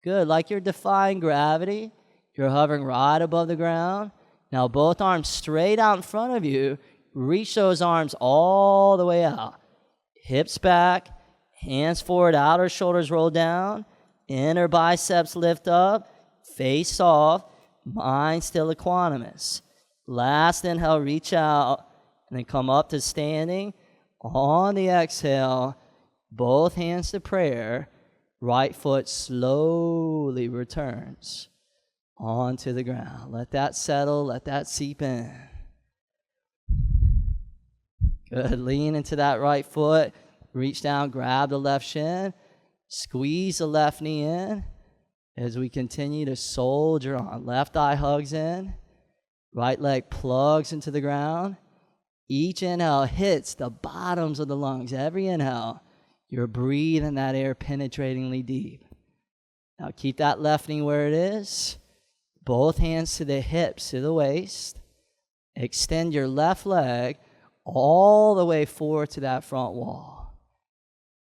Good, like you're defying gravity. You're hovering right above the ground. Now both arms straight out in front of you. Reach those arms all the way out. Hips back, hands forward, outer shoulders roll down. Inner biceps lift up. Face soft. Mind still equanimous. Last inhale, reach out. And then come up to standing. On the exhale, both hands to prayer. Right foot slowly returns onto the ground. Let that settle. Let that seep in. Good. Lean into that right foot. Reach down, grab the left shin. Squeeze the left knee in as we continue to soldier on. Left eye hugs in. Right leg plugs into the ground. Each inhale hits the bottoms of the lungs. Every inhale, you're breathing that air penetratingly deep. Now keep that left knee where it is. Both hands to the hips, to the waist. Extend your left leg all the way forward to that front wall.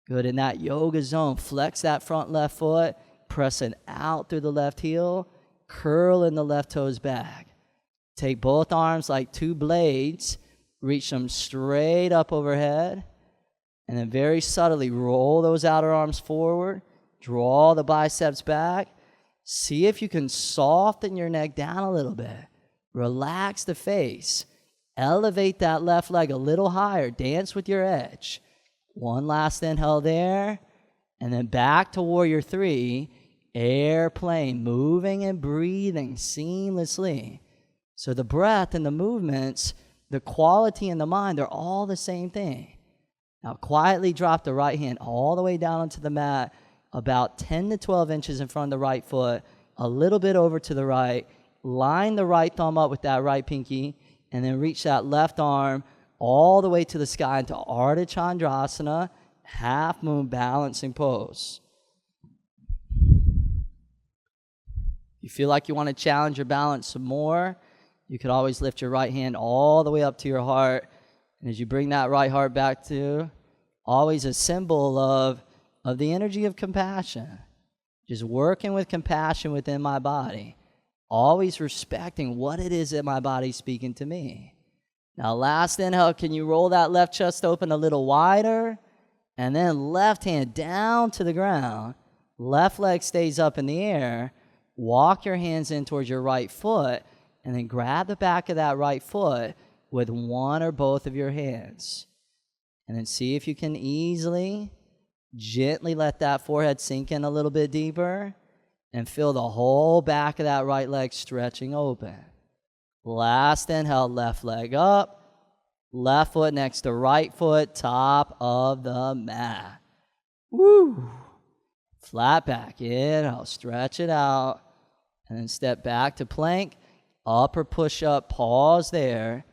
Good. In that yoga zone, flex that front left foot, pressing out through the left heel, curling the left toes back. Take both arms like 2 blades, reach them straight up overhead, and then very subtly roll those outer arms forward, draw the biceps back. See if you can soften your neck down a little bit. Relax the face. Elevate that left leg a little higher. Dance with your edge. One last inhale there. And then back to warrior 3. airplane, moving and breathing seamlessly. So the breath and the movements, the quality and the mind, they're all the same thing. Now quietly drop the right hand all the way down onto the mat, about 10 to 12 inches in front of the right foot, a little bit over to the right. Line the right thumb up with that right pinky, and then reach that left arm all the way to the sky into Ardha Chandrasana, half moon balancing pose. You feel like you want to challenge your balance some more, you could always lift your right hand all the way up to your heart. And as you bring that right heart back to, always a symbol of the energy of compassion. Just working with compassion within my body. Always respecting what it is that my body's speaking to me. Now, last inhale, can you roll that left chest open a little wider? And then left hand down to the ground. Left leg stays up in the air. Walk your hands in towards your right foot. And then grab the back of that right foot with one or both of your hands. And then see if you can easily, gently let that forehead sink in a little bit deeper. And feel the whole back of that right leg stretching open. Last inhale, left leg up. Left foot next to right foot, top of the mat. Woo! Flat back, inhale, stretch it out. And then step back to plank. Upper push-up, pause there.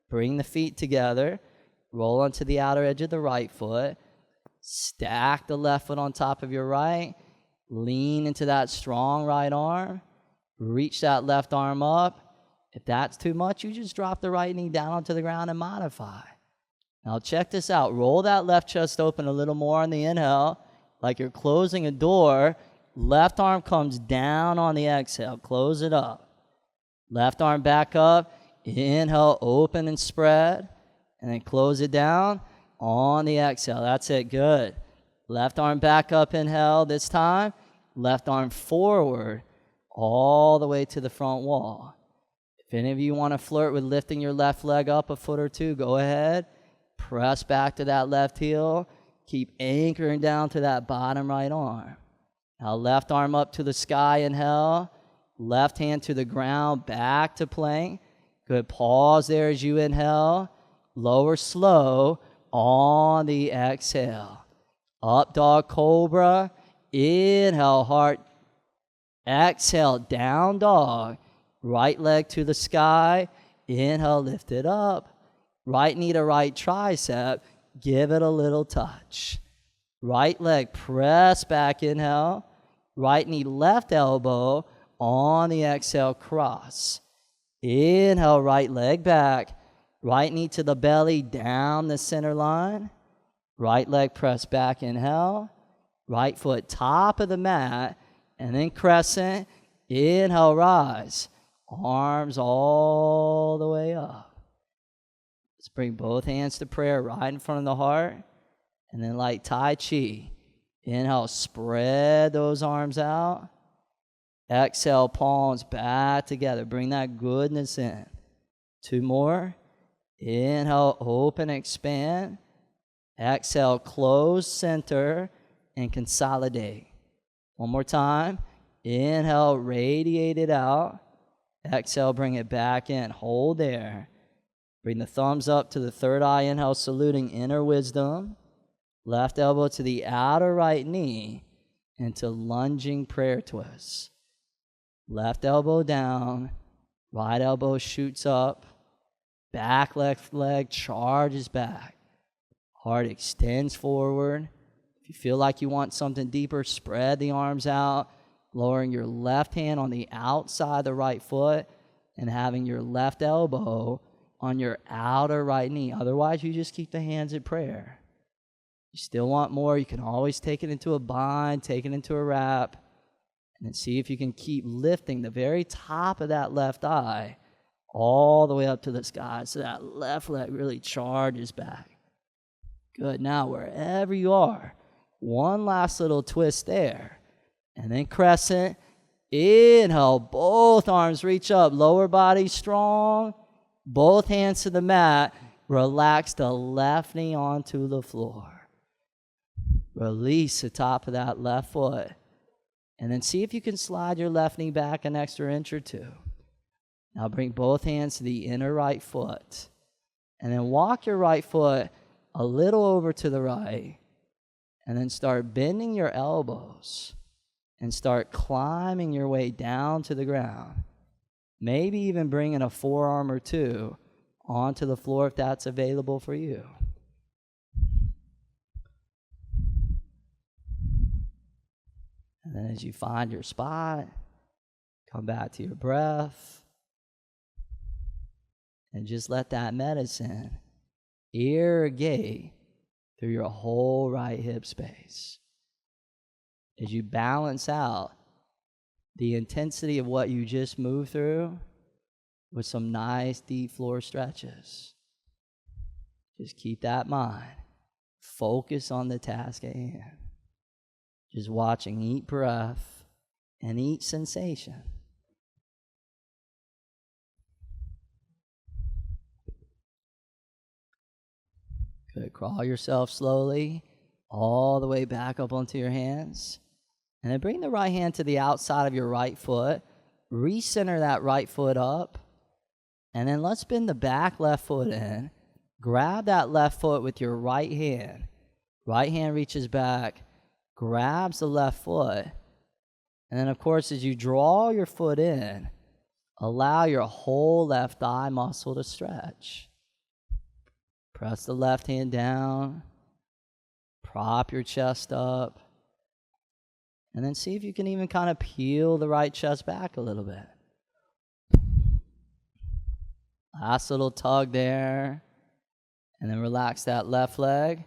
Bring the feet together. Roll onto the outer edge of the right foot. Stack the left foot on top of your right. Lean into that strong right arm. Reach that left arm up. If that's too much, you just drop the right knee down onto the ground and modify. Now check this out. Roll that left chest open a little more on the inhale, like you're closing a door. Left arm comes down on the exhale. Close it up. Left arm back up. Inhale, open and spread. And then close it down on the exhale. That's it. Good. Left arm back up, inhale this time. Left arm forward all the way to the front wall. If any of you want to flirt with lifting your left leg up a foot or two, go ahead. Press back to that left heel. Keep anchoring down to that bottom right arm. Now left arm up to the sky, inhale. Left hand to the ground, back to plank. Good. Pause there as you inhale. Lower slow on the exhale. Up dog cobra. Inhale, heart. Exhale, down dog. Right leg to the sky. Inhale, lift it up. Right knee to right tricep. Give it a little touch. Right leg, press back, inhale. Right knee, left elbow. On the exhale, cross. Inhale, right leg back. Right knee to the belly, down the center line. Right leg, press back, inhale. Right foot, top of the mat. And then crescent. Inhale, rise. Arms all the way up. Let's bring both hands to prayer right in front of the heart. And then like Tai Chi. Inhale, spread those arms out. Exhale, palms back together. Bring that goodness in. Two more. Inhale, open, expand. Exhale, close, center, and consolidate. One more time. Inhale, radiate it out. Exhale, bring it back in. Hold there. Bring the thumbs up to the third eye. Inhale, saluting inner wisdom. Left elbow to the outer right knee into lunging prayer twist. Left elbow down. Right elbow shoots up. Back left leg charges back. Heart extends forward. If you feel like you want something deeper, spread the arms out. Lowering your left hand on the outside of the right foot and having your left elbow on your outer right knee. Otherwise, you just keep the hands in prayer. You still want more, you can always take it into a bind, take it into a wrap, and then see if you can keep lifting the very top of that left eye all the way up to the sky so that left leg really charges back. Good. Now, wherever you are, one last little twist there. And then crescent. Inhale, both arms reach up, lower body strong. Both hands to the mat. Relax the left knee onto the floor. Release the top of that left foot. And then see if you can slide your left knee back an extra inch or two. Now bring both hands to the inner right foot. And then walk your right foot a little over to the right. And then start bending your elbows. And start climbing your way down to the ground. Maybe even bringing a forearm or two onto the floor if that's available for you. And then as you find your spot, come back to your breath. And just let that medicine irrigate through your whole right hip space. As you balance out the intensity of what you just moved through with some nice deep floor stretches. Just keep that in mind. Focus on the task at hand. Just watching each breath and each sensation. Good. Crawl yourself slowly all the way back up onto your hands. And then bring the right hand to the outside of your right foot. Recenter that right foot up. And then let's bend the back left foot in. Grab that left foot with your right hand. Right hand reaches back, grabs the left foot. And then, of course, as you draw your foot in, allow your whole left thigh muscle to stretch. Press the left hand down. Prop your chest up. And then see if you can even kind of peel the right chest back a little bit. Last little tug there. And then relax that left leg.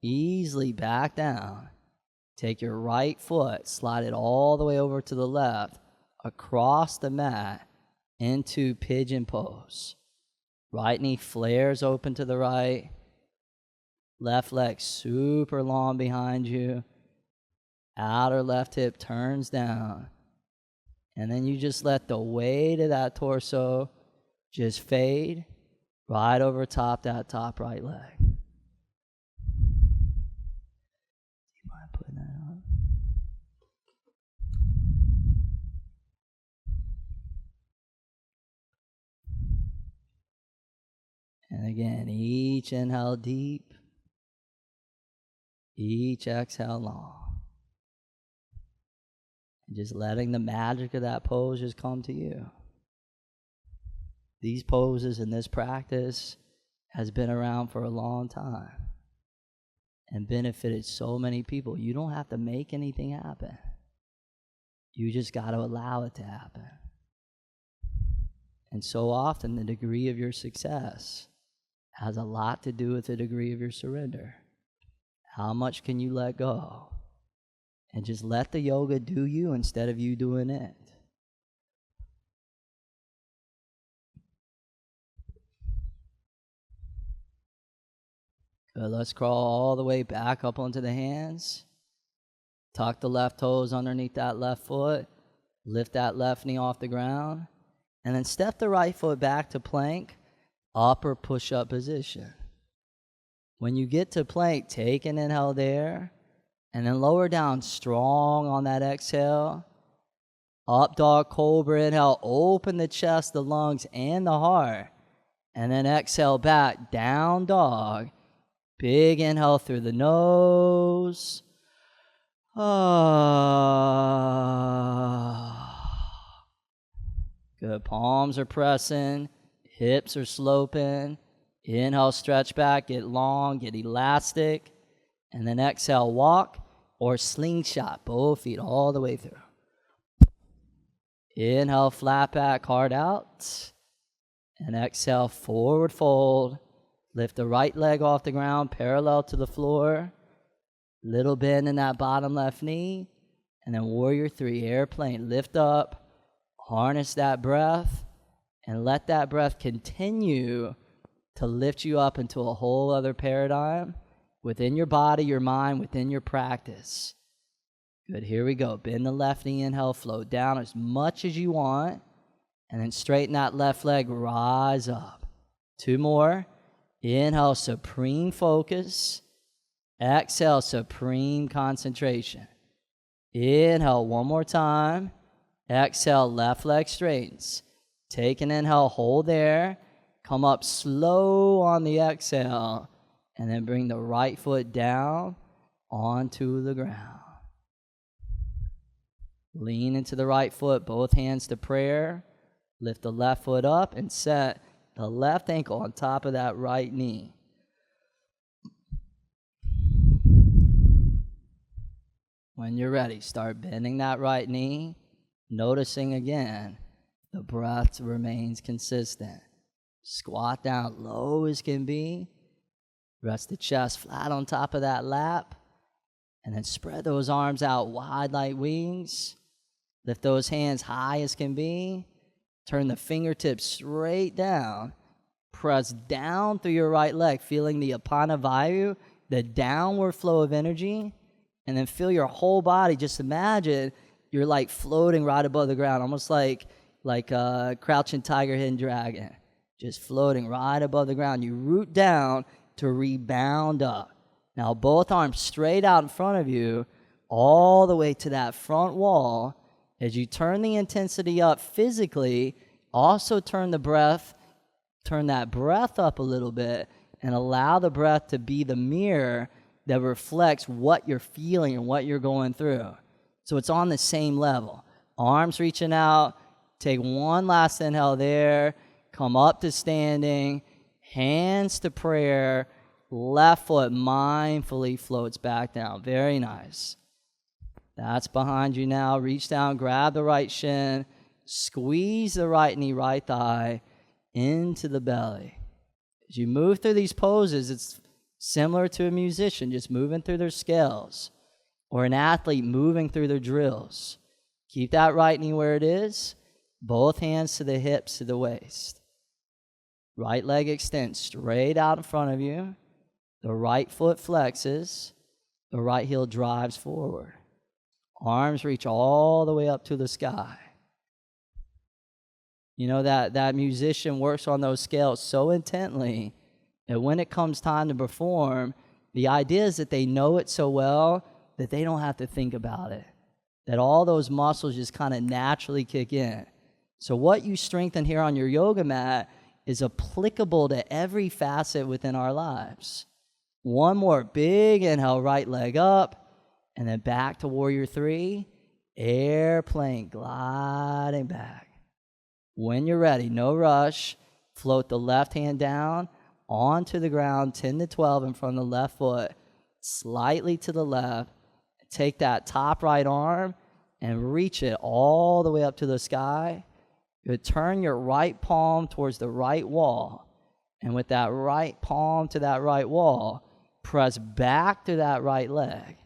Easily back down. Take your right foot, slide it all the way over to the left, across the mat, into pigeon pose. Right knee flares open to the right. Left leg super long behind you. Outer left hip turns down. And then you just let the weight of that torso just fade right over top that top right leg. Do you mind putting that on? And again, each inhale deep. Each exhale long. And just letting the magic of that pose just come to you. These poses and this practice has been around for a long time and benefited so many people. You don't have to make anything happen. You just got to allow it to happen. And so often the degree of your success has a lot to do with the degree of your surrender. How much can you let go? And just let the yoga do you instead of you doing it. Good. Let's crawl all the way back up onto the hands. Tuck the left toes underneath that left foot. Lift that left knee off the ground. And then step the right foot back to plank, upper push-up position. When you get to plank, take an inhale there. And then lower down strong on that exhale. Up dog cobra inhale. Open the chest, the lungs, and the heart. And then exhale back. Down dog. Big inhale through the nose. Good. Palms are pressing. Hips are sloping. Inhale, stretch back. Get long. Get elastic. And then exhale, walk or slingshot, both feet all the way through. Inhale, flat back, hard out. And exhale, forward fold. Lift the right leg off the ground, parallel to the floor. Little bend in that bottom left knee. And then warrior three, airplane. Lift up, harness that breath, and let that breath continue to lift you up into a whole other paradigm. Within your body, your mind, within your practice. Good, here we go. Bend the left knee, inhale, float down as much as you want. And then straighten that left leg, rise up. 2 more. Inhale, supreme focus. Exhale, supreme concentration. Inhale one more time. Exhale, left leg straightens. Take an inhale, hold there. Come up slow on the exhale. And then bring the right foot down onto the ground. Lean into the right foot, both hands to prayer. Lift the left foot up and set the left ankle on top of that right knee. When you're ready, start bending that right knee, noticing again the breath remains consistent. Squat down low as can be. Rest the chest flat on top of that lap. And then spread those arms out wide like wings. Lift those hands high as can be. Turn the fingertips straight down. Press down through your right leg, feeling the apana vayu, the downward flow of energy. And then feel your whole body. Just imagine you're like floating right above the ground, almost like a crouching tiger, hidden dragon. Just floating right above the ground. You root down to rebound up. Now both arms straight out in front of you, all the way to that front wall. As you turn the intensity up physically, also turn that breath up a little bit and allow the breath to be the mirror that reflects what you're feeling and what you're going through. So it's on the same level. Arms reaching out. Take one last inhale there. Come up to standing. Hands to prayer. Left foot mindfully floats back down. Very nice. That's behind you now. Reach down, grab the right shin. Squeeze the right knee, right thigh into the belly. As you move through these poses, it's similar to a musician just moving through their scales, or an athlete moving through their drills. Keep that right knee where it is. Both hands to the hips, to the waist. Right leg extends straight out in front of you. The right foot flexes. The right heel drives forward. Arms reach all the way up to the sky. You know that musician works on those scales so intently that when it comes time to perform, the idea is that they know it so well that they don't have to think about it. That all those muscles just kind of naturally kick in. So what you strengthen here on your yoga mat is applicable to every facet within our lives. One more big inhale, right leg up, and then back to warrior three. Airplane, gliding back. When you're ready, no rush, float the left hand down onto the ground, 10 to 12 in front of the left foot, slightly to the left. Take that top right arm and reach it all the way up to the sky. You turn your right palm towards the right wall. And with that right palm to that right wall, press back to that right leg.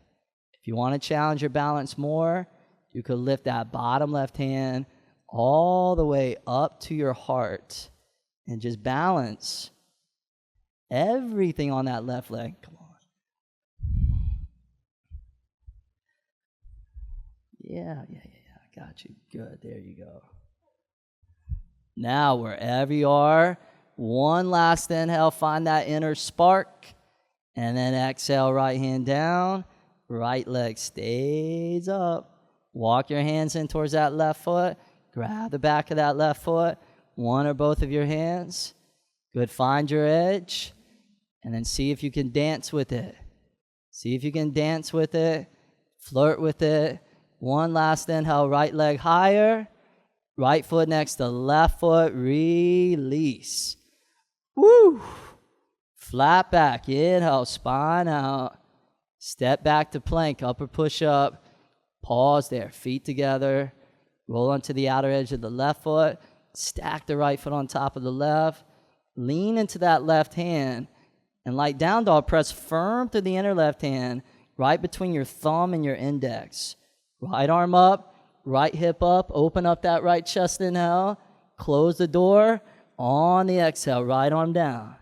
If you want to challenge your balance more, you could lift that bottom left hand all the way up to your heart and just balance everything on that left leg. Come on. Yeah. Got you. Good. There you go. Now, wherever you are, one last inhale, find that inner spark, and then exhale, right hand down, right leg stays up. Walk your hands in towards that left foot. Grab the back of that left foot, one or both of your hands. Good, find your edge, and then see if you can dance with it. See if you can dance with it, flirt with it. One last inhale, right leg higher. Right foot next to left foot, release. Woo! Flat back, inhale, spine out. Step back to plank, upper push up. Pause there, feet together. Roll onto the outer edge of the left foot. Stack the right foot on top of the left. Lean into that left hand. And like down dog, press firm through the inner left hand, right between your thumb and your index. Right arm up. Right hip up, open up that right chest inhale, close the door, on the exhale, right arm down.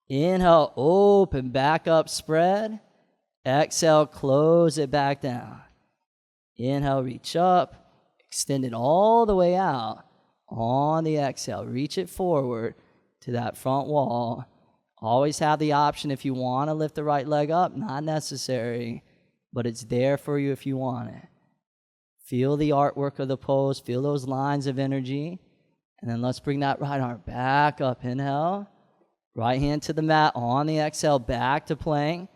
Inhale, open, back up, spread. Exhale, close it back down. Inhale, reach up, extend it all the way out. On the exhale, reach it forward to that front wall. Always have the option if you want to lift the right leg up, not necessary, but it's there for you if you want it. Feel the artwork of the pose. Feel those lines of energy. And then let's bring that right arm back up. Inhale. Right hand to the mat. On the exhale, back to plank.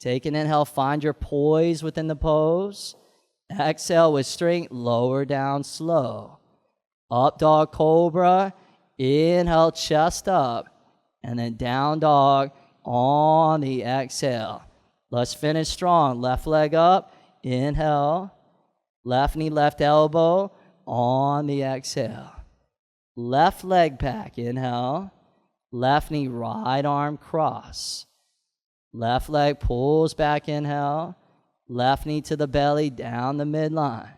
Take an inhale. Find your poise within the pose. Exhale with strength. Lower down slow. Up dog cobra. Inhale, chest up. And then down dog on the exhale. Let's finish strong. Left leg up. Inhale. Left knee, left elbow on the exhale. Left leg back. Inhale. Left knee, right arm cross. Left leg pulls back. Inhale. Left knee to the belly, down the midline.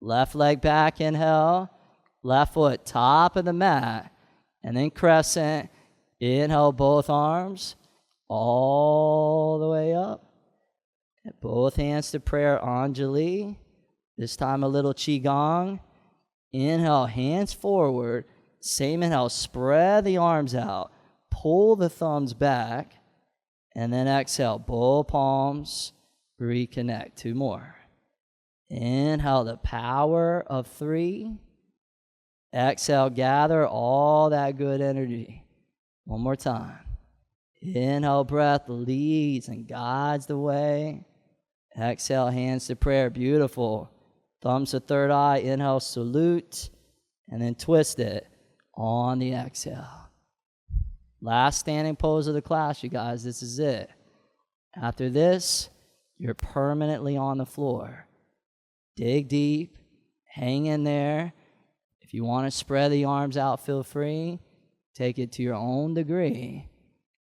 Left leg back. Inhale. Left foot, top of the mat. And then crescent. Inhale, both arms all the way up. And both hands to prayer, Anjali. This time a little Qigong. Inhale, hands forward. Same inhale, spread the arms out. Pull the thumbs back. And then exhale, both palms. Reconnect. 2 more. Inhale, the power of 3. Exhale, gather all that good energy. 1 more time. Inhale, breath leads and guides the way. Exhale, hands to prayer. Beautiful. Thumbs to third eye. Inhale, salute. And then twist it on the exhale. Last standing pose of the class, you guys. This is it. After this, you're permanently on the floor. Dig deep. Hang in there. If you want to spread the arms out, feel free. Take it to your own degree.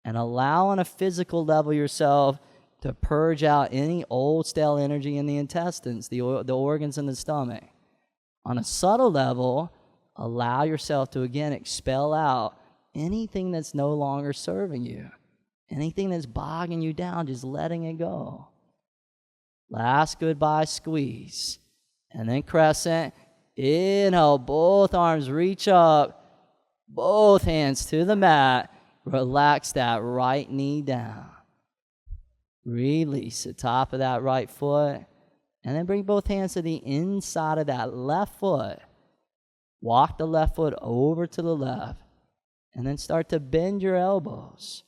And allow on a physical level yourself to purge out any old stale energy in the intestines, the organs in the stomach. On a subtle level, allow yourself to again expel out anything that's no longer serving you. Anything that's bogging you down, just letting it go. Last goodbye squeeze. And then crescent. Inhale, both arms reach up. Both hands to the mat. Relax that right knee down. Release the top of that right foot. And then bring both hands to the inside of that left foot. Walk the left foot over to the left. And then start to bend your elbows.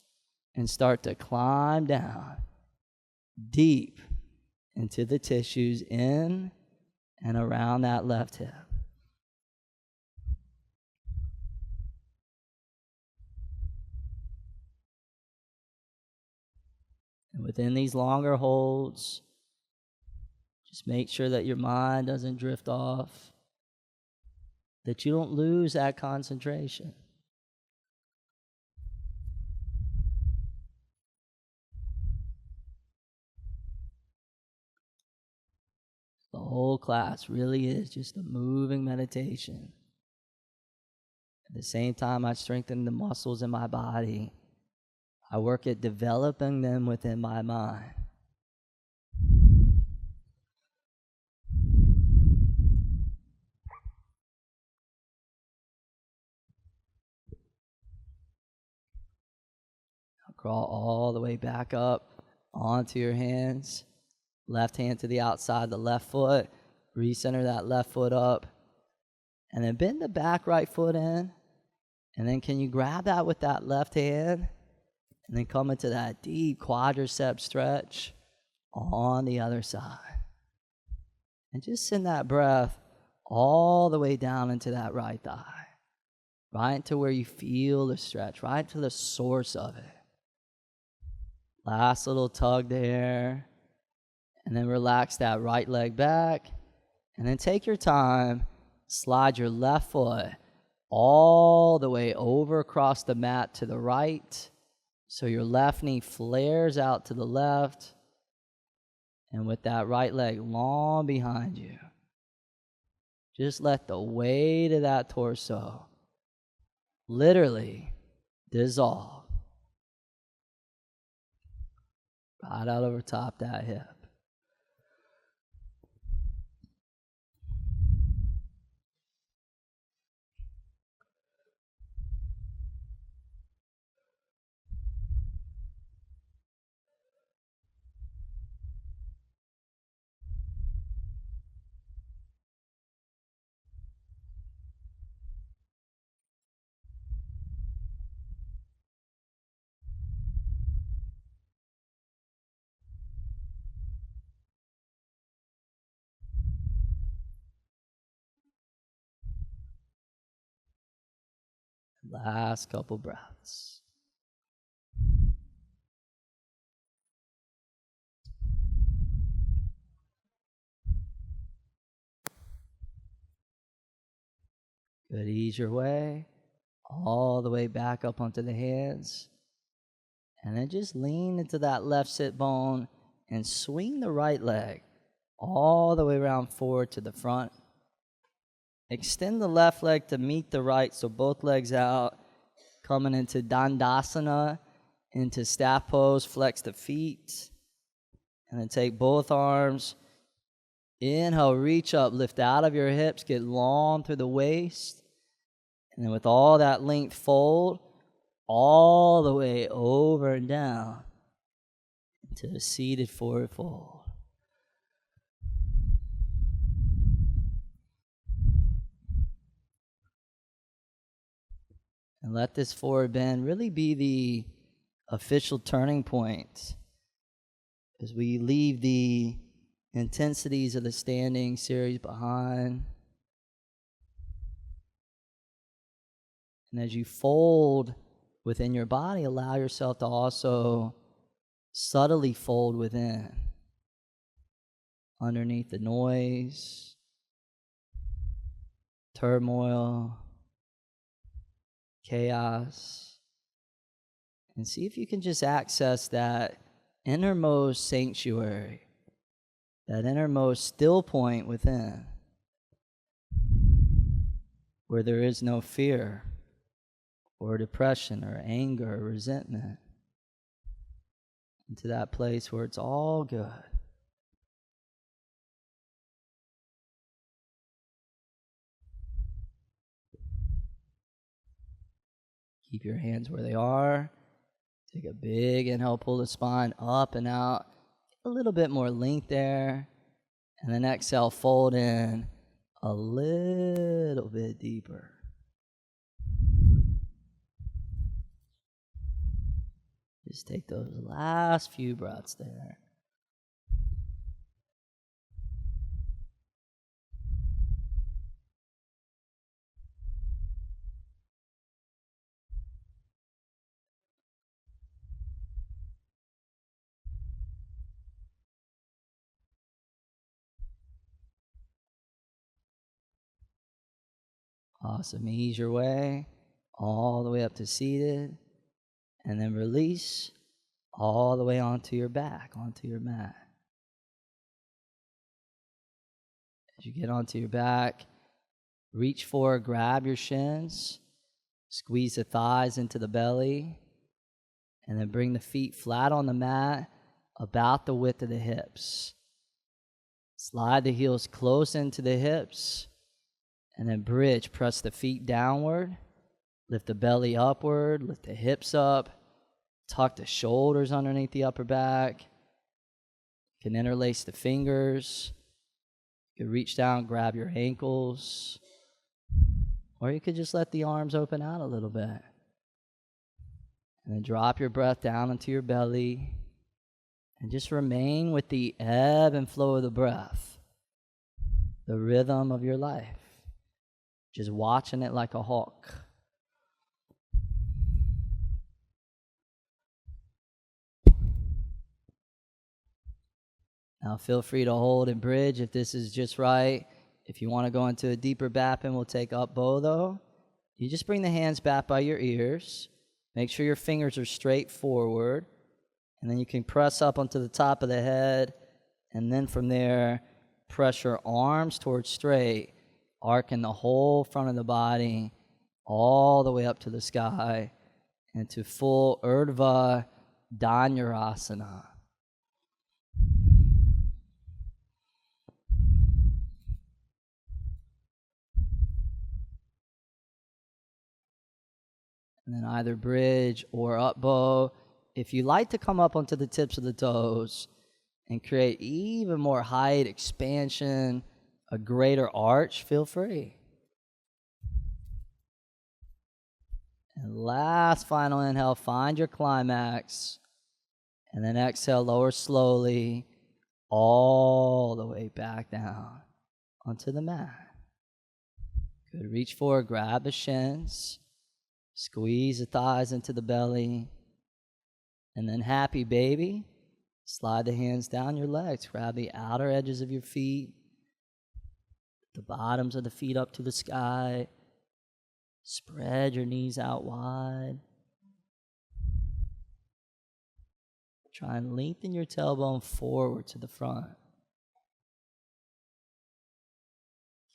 And start to climb down. Deep into the tissues in and around that left hip. And within these longer holds, just make sure that your mind doesn't drift off, that you don't lose that concentration. The whole class really is just a moving meditation. At the same time, I strengthen the muscles in my body. I work at developing them within my mind. Now crawl all the way back up onto your hands. Left hand to the outside, the left foot. Recenter that left foot up. And then bend the back right foot in. And then can you grab that with that left hand? And then come into that deep quadricep stretch on the other side. And just send that breath all the way down into that right thigh. Right to where you feel the stretch, right to the source of it. Last little tug there. And then relax that right leg back. And then take your time, slide your left foot all the way over across the mat to the right. So your left knee flares out to the left. And with that right leg long behind you, just let the weight of that torso literally dissolve. Right out over top that hip. Last couple breaths. Good. Ease your way all the way back up onto the hands. And then just lean into that left sit bone and swing the right leg all the way around forward to the front. Extend the left leg to meet the right, so both legs out. Coming into Tadasana, into staff pose, flex the feet. And then take both arms. Inhale, reach up, lift out of your hips, get long through the waist. And then with all that length, fold all the way over and down into a seated forward fold. And let this forward bend really be the official turning point as we leave the intensities of the standing series behind. And as you fold within your body, allow yourself to also subtly fold within, underneath the noise, turmoil, chaos. And see if you can just access that innermost sanctuary, that innermost still point within, where there is no fear or depression or anger or resentment, into that place where it's all good. Keep your hands where they are. Take a big inhale, pull the spine up and out. A little bit more length there. And then exhale, fold in a little bit deeper. Just take those last few breaths there. Awesome. Ease your way all the way up to seated. And then release all the way onto your back, onto your mat. As you get onto your back, reach forward, grab your shins, squeeze the thighs into the belly, and then bring the feet flat on the mat, about the width of the hips. Slide the heels close into the hips, and then bridge, press the feet downward, lift the belly upward, lift the hips up, tuck the shoulders underneath the upper back. You can interlace the fingers. You can reach down, grab your ankles. Or you could just let the arms open out a little bit. And then drop your breath down into your belly. And just remain with the ebb and flow of the breath, the rhythm of your life. Just watching it like a hawk. Now feel free to hold and bridge if this is just right. If you want to go into a deeper bapping, we'll take up bow though. You just bring the hands back by your ears. Make sure your fingers are straight forward. And then you can press up onto the top of the head. And then from there, press your arms towards straight, arcing the whole front of the body all the way up to the sky into full Ardha Dhanurasana. And then either bridge or up bow. If you like to come up onto the tips of the toes and create even more height, expansion, a greater arch, feel free. And last final inhale, find your climax. And then exhale, lower slowly all the way back down onto the mat. Good. Reach forward, grab the shins. Squeeze the thighs into the belly. And then happy baby. Slide the hands down your legs. Grab the outer edges of your feet. The bottoms of the feet up to the sky. Spread your knees out wide. Try and lengthen your tailbone forward to the front.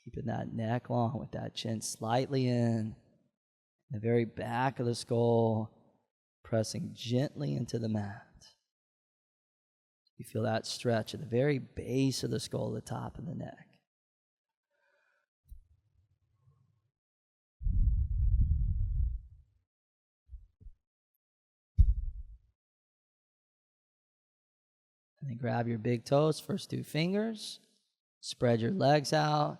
Keeping that neck long with that chin slightly in. The very back of the skull pressing gently into the mat. You feel that stretch at the very base of the skull, the top of the neck. And then grab your big toes, first two fingers, spread your legs out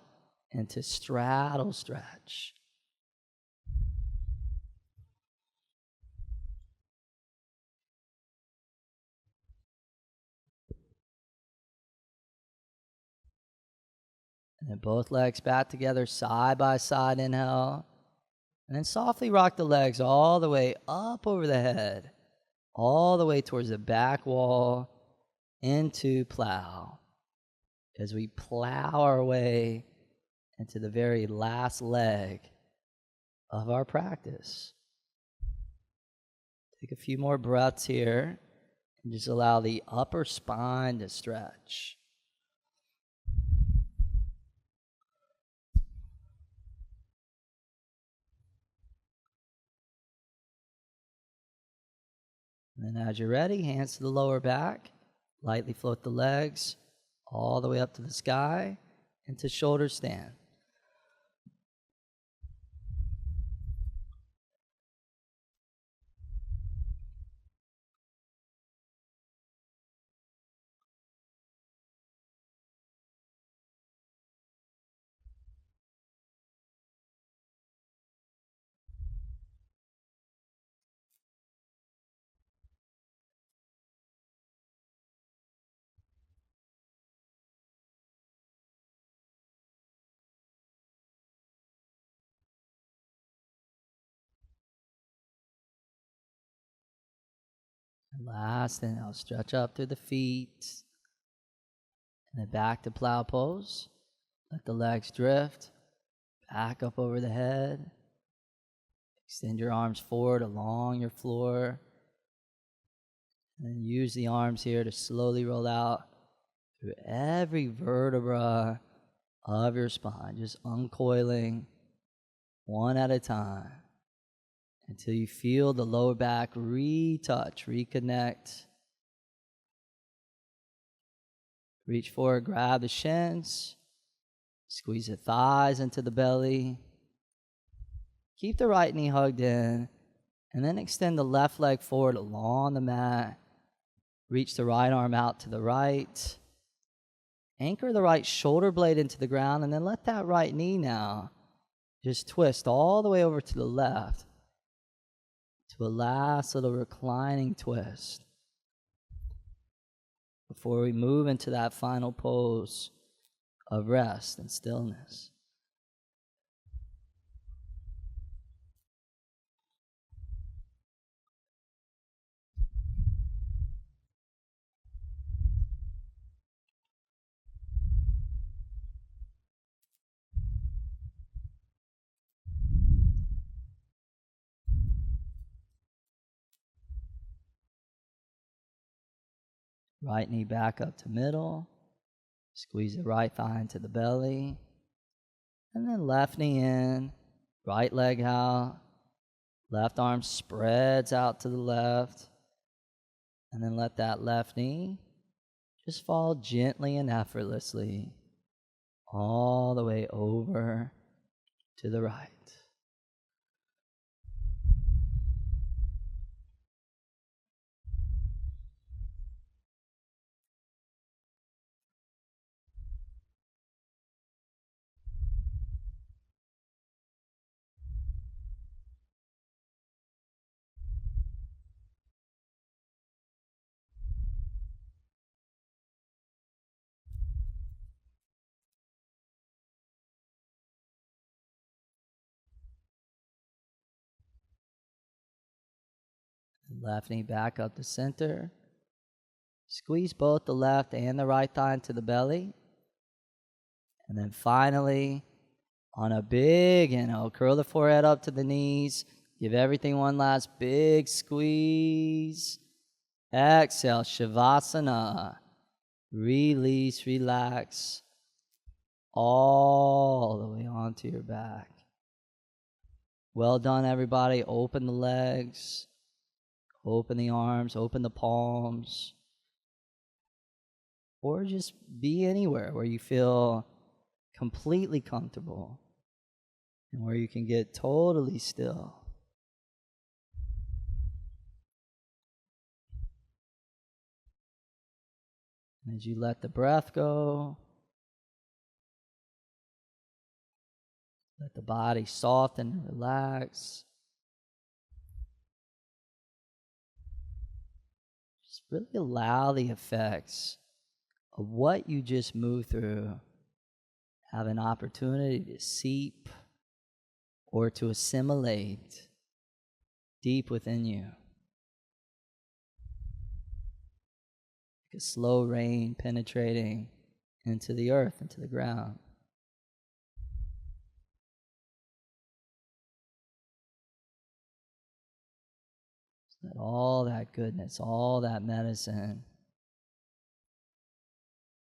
into straddle stretch. And then both legs back together, side by side, inhale. And then softly rock the legs all the way up over the head, all the way towards the back wall into plow. As we plow our way into the very last leg of our practice. Take a few more breaths here and just allow the upper spine to stretch. And then as you're ready, hands to the lower back. Lightly float the legs all the way up to the sky into shoulder stand. And last, and I'll stretch up through the feet. And then back to plow pose. Let the legs drift. Back up over the head. Extend your arms forward along your floor. And then use the arms here to slowly roll out through every vertebra of your spine. Just uncoiling one at a time until you feel the lower back retouch, reconnect. Reach forward, grab the shins, squeeze the thighs into the belly. Keep the right knee hugged in, and then extend the left leg forward along the mat. Reach the right arm out to the right. Anchor the right shoulder blade into the ground, and then let that right knee now just twist all the way over to the left to a last little reclining twist before we move into that final pose of rest and stillness. Right knee back up to middle. Squeeze the right thigh into the belly. And then left knee in, right leg out. Left arm spreads out to the left. And then let that left knee just fall gently and effortlessly all the way over to the right. Left knee back up to center. Squeeze both the left and the right thigh into the belly. And then finally, on a big inhale, curl the forehead up to the knees. Give everything one last big squeeze. Exhale, Shavasana. Release, relax. All the way onto your back. Well done, everybody. Open the legs. Open the arms. Open the palms. Or just be anywhere where you feel completely comfortable and where you can get totally still. And as you let the breath go, let the body soften and relax. Just really allow the effects of what you just moved through have an opportunity to seep or to assimilate deep within you. Like a slow rain penetrating into the earth, into the ground. So that all that goodness, all that medicine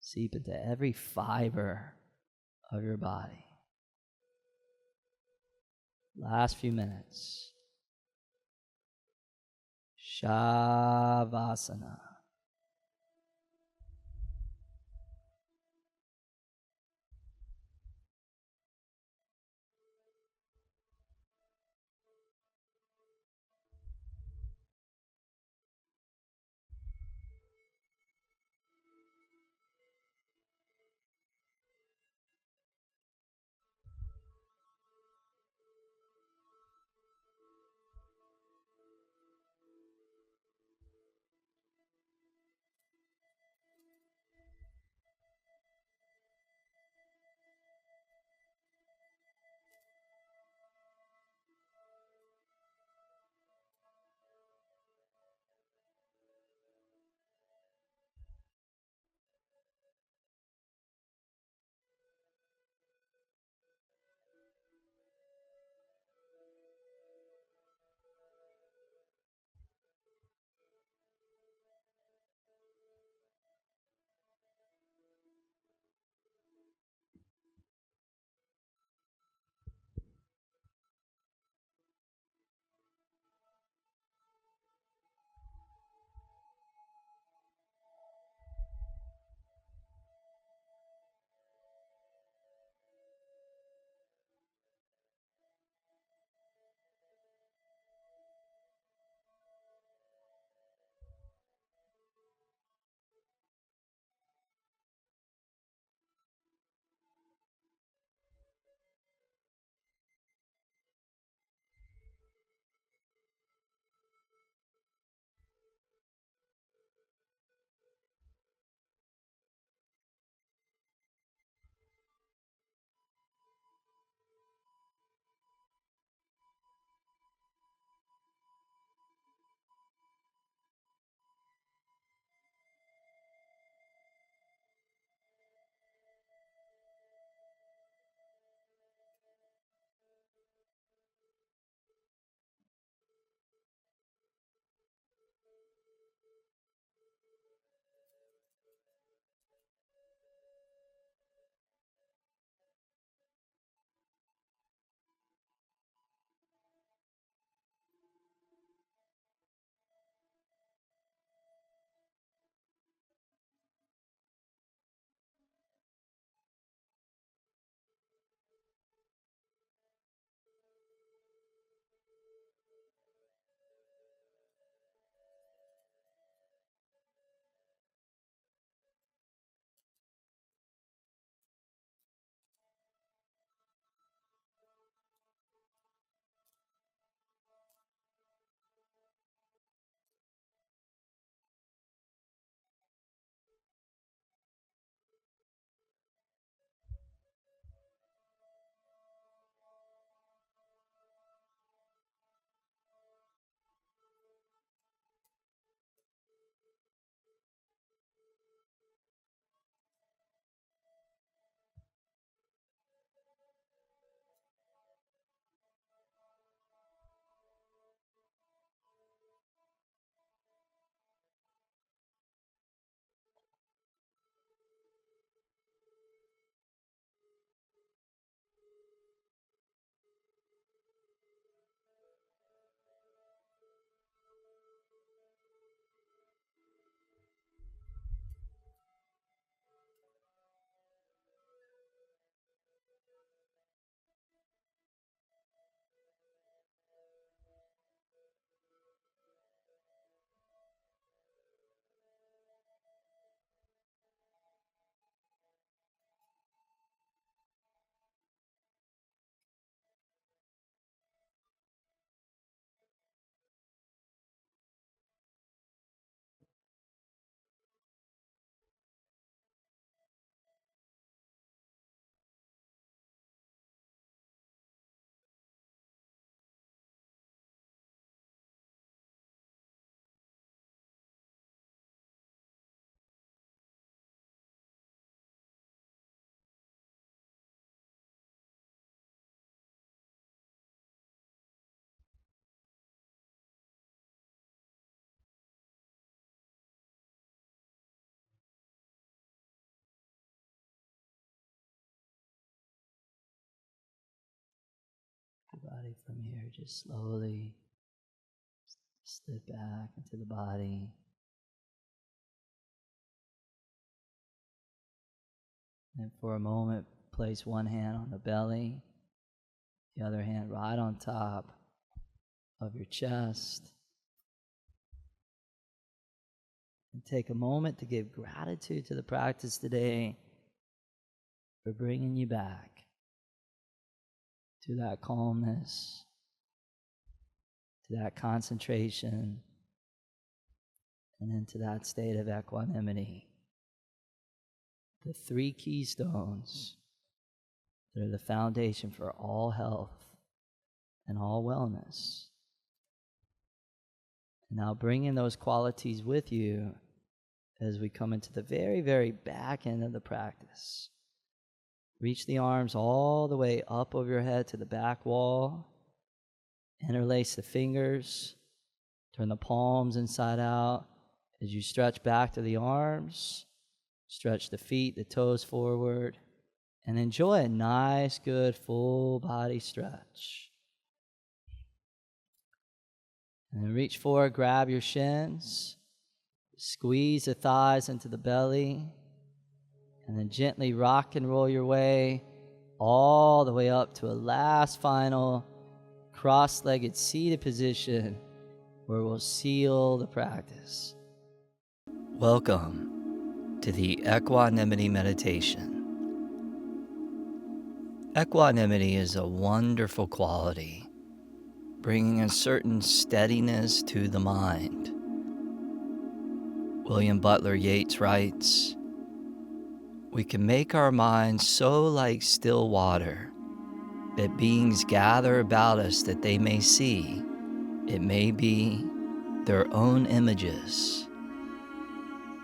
seep into every fiber of your body. Last few minutes. Shavasana. body from here. Just slowly slip back into the body. And for a moment, place one hand on the belly, the other hand right on top of your chest. And take a moment to give gratitude to the practice today for bringing you back to that calmness, to that concentration, and into that state of equanimity. The three keystones that are the foundation for all health and all wellness. And now bringing those qualities with you as we come into the very, very back end of the practice. Reach the arms all the way up over your head to the back wall. Interlace the fingers. Turn the palms inside out as you stretch back to the arms. Stretch the feet, the toes forward. And enjoy a nice, good, full body stretch. And then reach forward, grab your shins. Squeeze the thighs into the belly. And then gently rock and roll your way all the way up to a last final cross-legged seated position where we'll seal the practice. Welcome to the Equanimity Meditation. Equanimity is a wonderful quality, bringing a certain steadiness to the mind. William Butler Yeats writes, "We can make our minds so like still water that beings gather about us that they may see, it may be, their own images,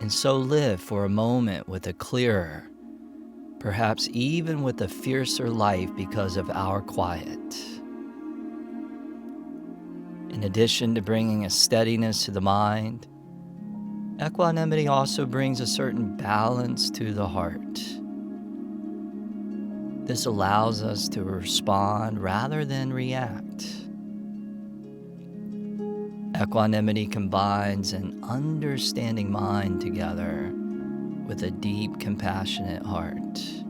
and so live for a moment with a clearer, perhaps even with a fiercer life because of our quiet." In addition to bringing a steadiness to the mind, equanimity also brings a certain balance to the heart. This allows us to respond rather than react. Equanimity combines an understanding mind together with a deep, compassionate heart.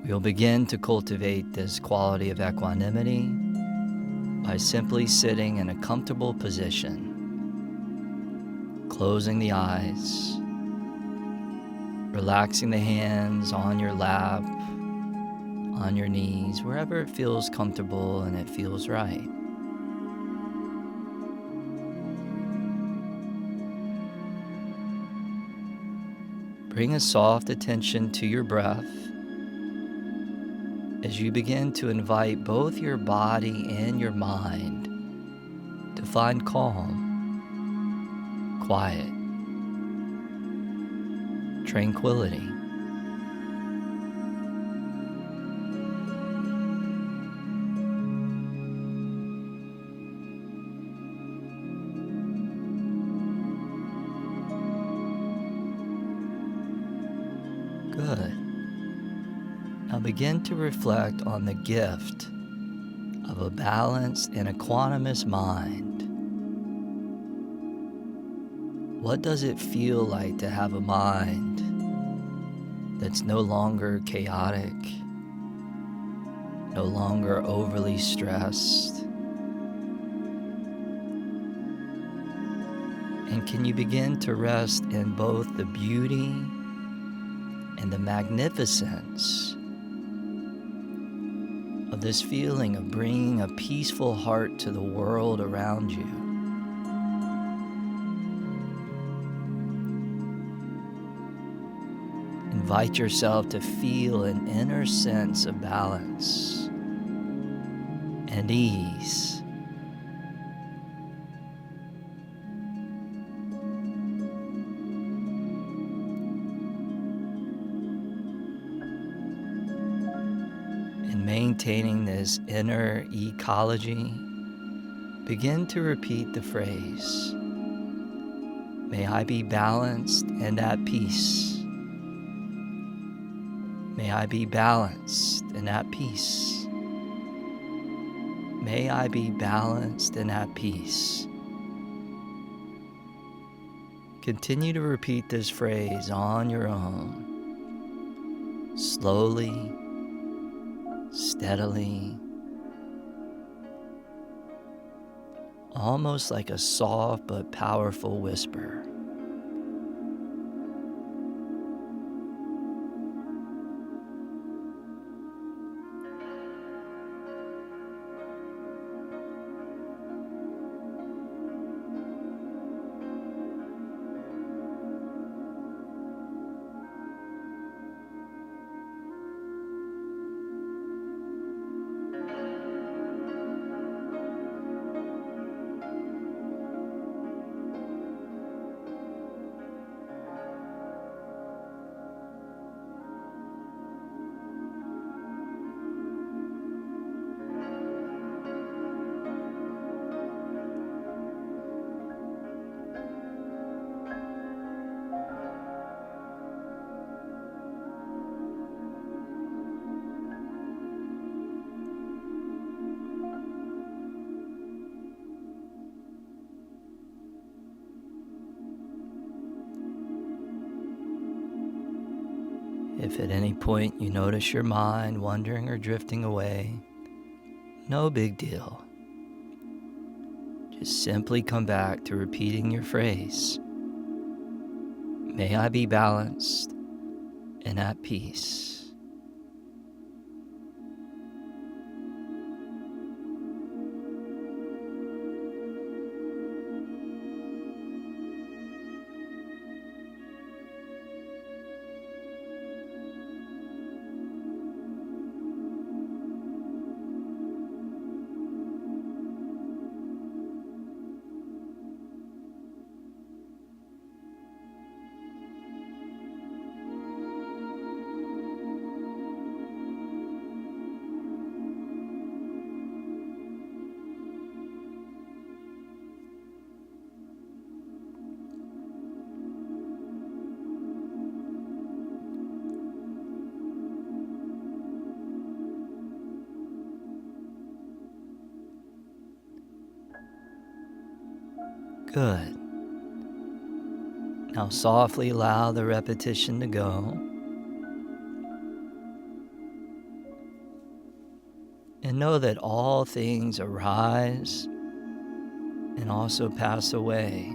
We'll begin to cultivate this quality of equanimity by simply sitting in a comfortable position, closing the eyes, relaxing the hands on your lap, on your knees, wherever it feels comfortable and it feels right. Bring a soft attention to your breath as you begin to invite both your body and your mind to find calm, quiet, tranquility. Good. Now begin to reflect on the gift of a balanced and equanimous mind. What does it feel like to have a mind that's no longer chaotic, no longer overly stressed? And can you begin to rest in both the beauty and the magnificence of this feeling of bringing a peaceful heart to the world around you? Invite yourself to feel an inner sense of balance and ease. Maintaining this inner ecology, begin to repeat the phrase, "May I be balanced and at peace. May I be balanced and at peace." May I be balanced and at peace. Continue to repeat this phrase on your own, slowly, steadily, almost like a soft but powerful whisper. If at any point you notice your mind wandering or drifting away, no big deal. Just simply come back to repeating your phrase. May I be balanced and at peace. Good. Now softly allow the repetition to go. And know that all things arise and also pass away.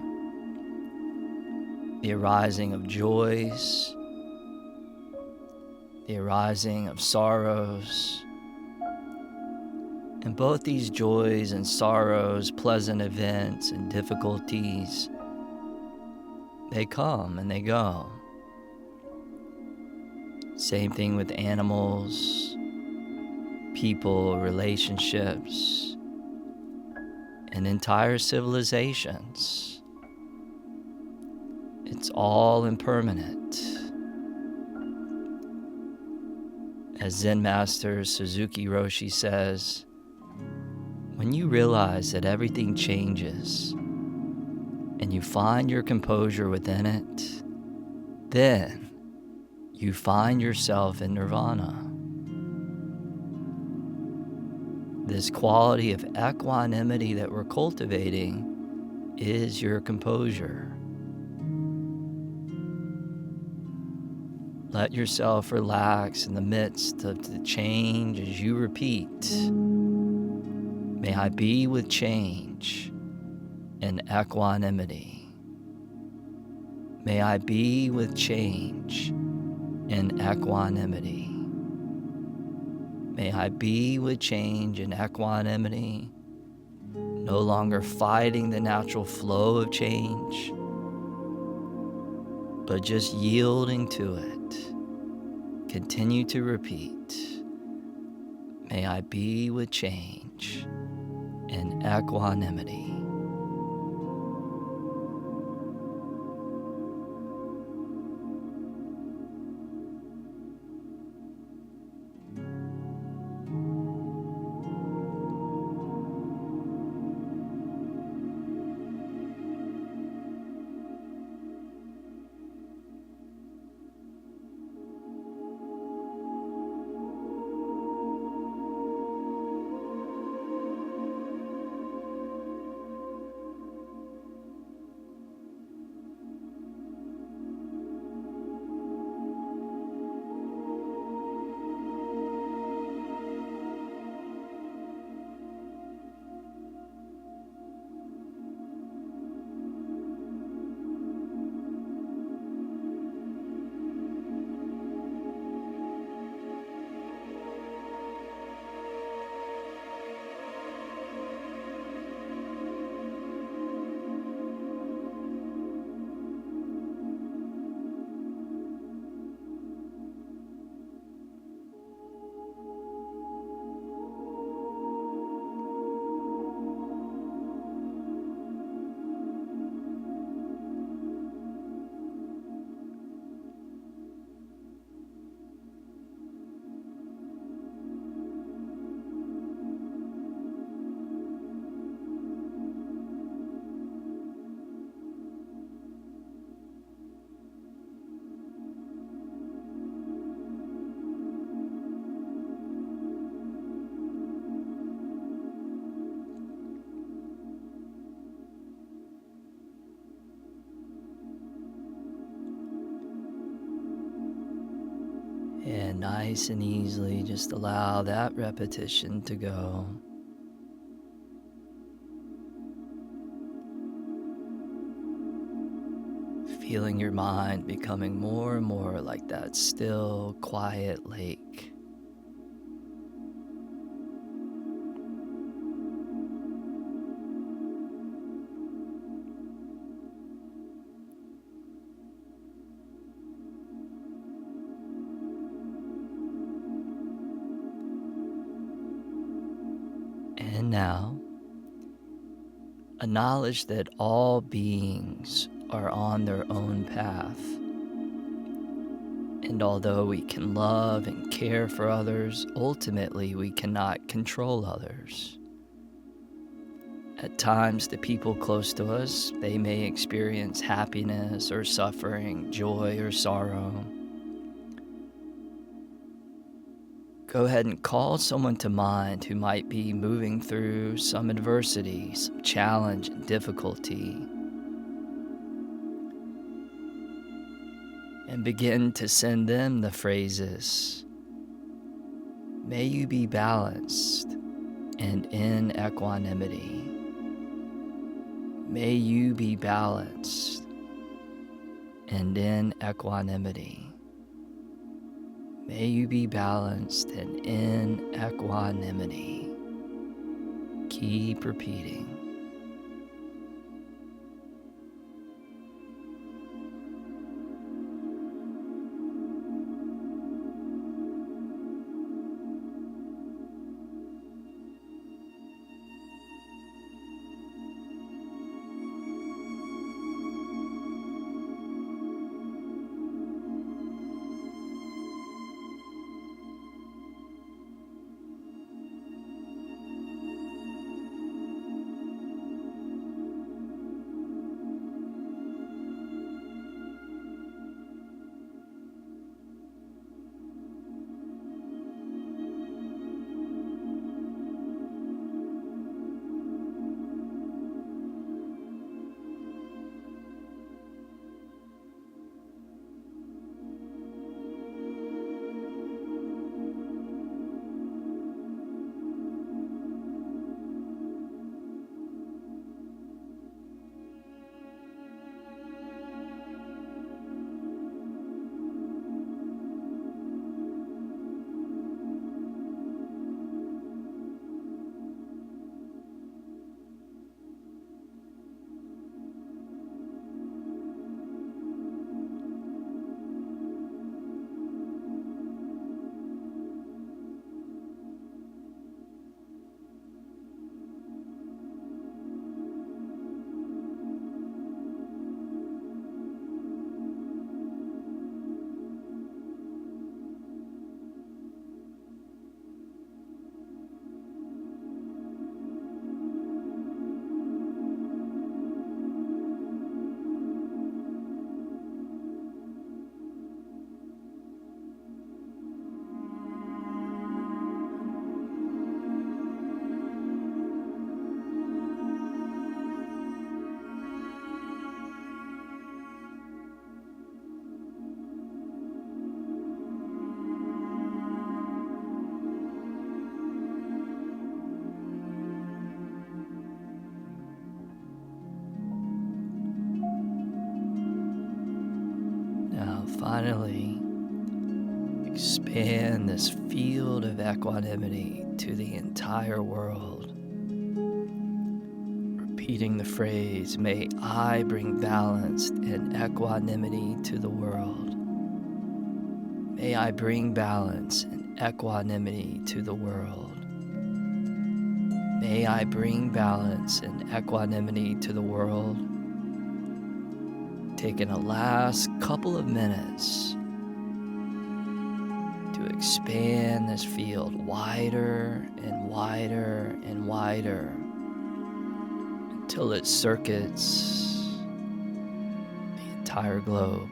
The arising of joys, the arising of sorrows. And both these joys and sorrows, pleasant events and difficulties, they come and they go. Same thing with animals, people, relationships, and entire civilizations. It's all impermanent. As Zen Master Suzuki Roshi says, when you realize that everything changes and you find your composure within it, then you find yourself in nirvana. This quality of equanimity that we're cultivating is your composure. Let yourself relax in the midst of the change as you repeat. May I be with change and equanimity. May I be with change and equanimity. May I be with change and equanimity, no longer fighting the natural flow of change, but just yielding to it. Continue to repeat. May I be with change and equanimity. And nice and easily, just allow that repetition to go. Feeling your mind becoming more and more like that still, quiet lake. And now, acknowledge that all beings are on their own path. And although we can love and care for others, ultimately we cannot control others. At times, the people close to us, they may experience happiness or suffering, joy or sorrow. Go ahead and call someone to mind who might be moving through some adversity, some challenge and difficulty. And begin to send them the phrases. May you be balanced and in equanimity. May you be balanced and in equanimity. May you be balanced and in equanimity. Keep repeating. Finally, expand this field of equanimity to the entire world. Repeating the phrase, may I bring balance and equanimity to the world. May I bring balance and equanimity to the world. May I bring balance and equanimity to the world. Taking a last couple of minutes to expand this field wider and wider and wider until it circuits the entire globe.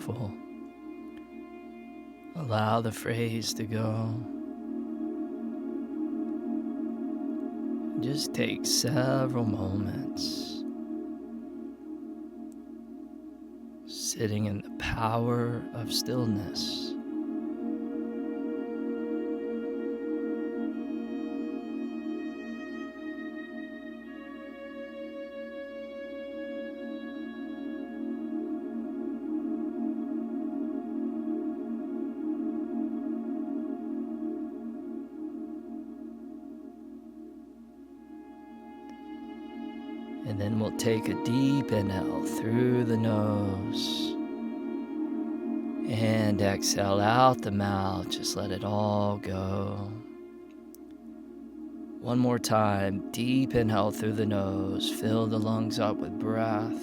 Beautiful. Allow the phrase to go. Just take several moments sitting in the power of stillness. And then we'll take a deep inhale through the nose and exhale out the mouth. Just let it all go. One more time, deep inhale through the nose. Fill the lungs up with breath.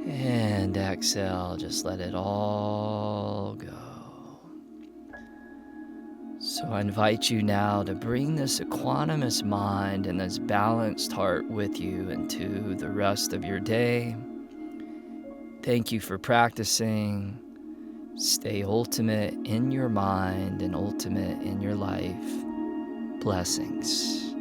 And exhale, just let it all go. So I invite you now to bring this equanimous mind and this balanced heart with you into the rest of your day. Thank you for practicing. Stay ultimate in your mind and ultimate in your life. Blessings.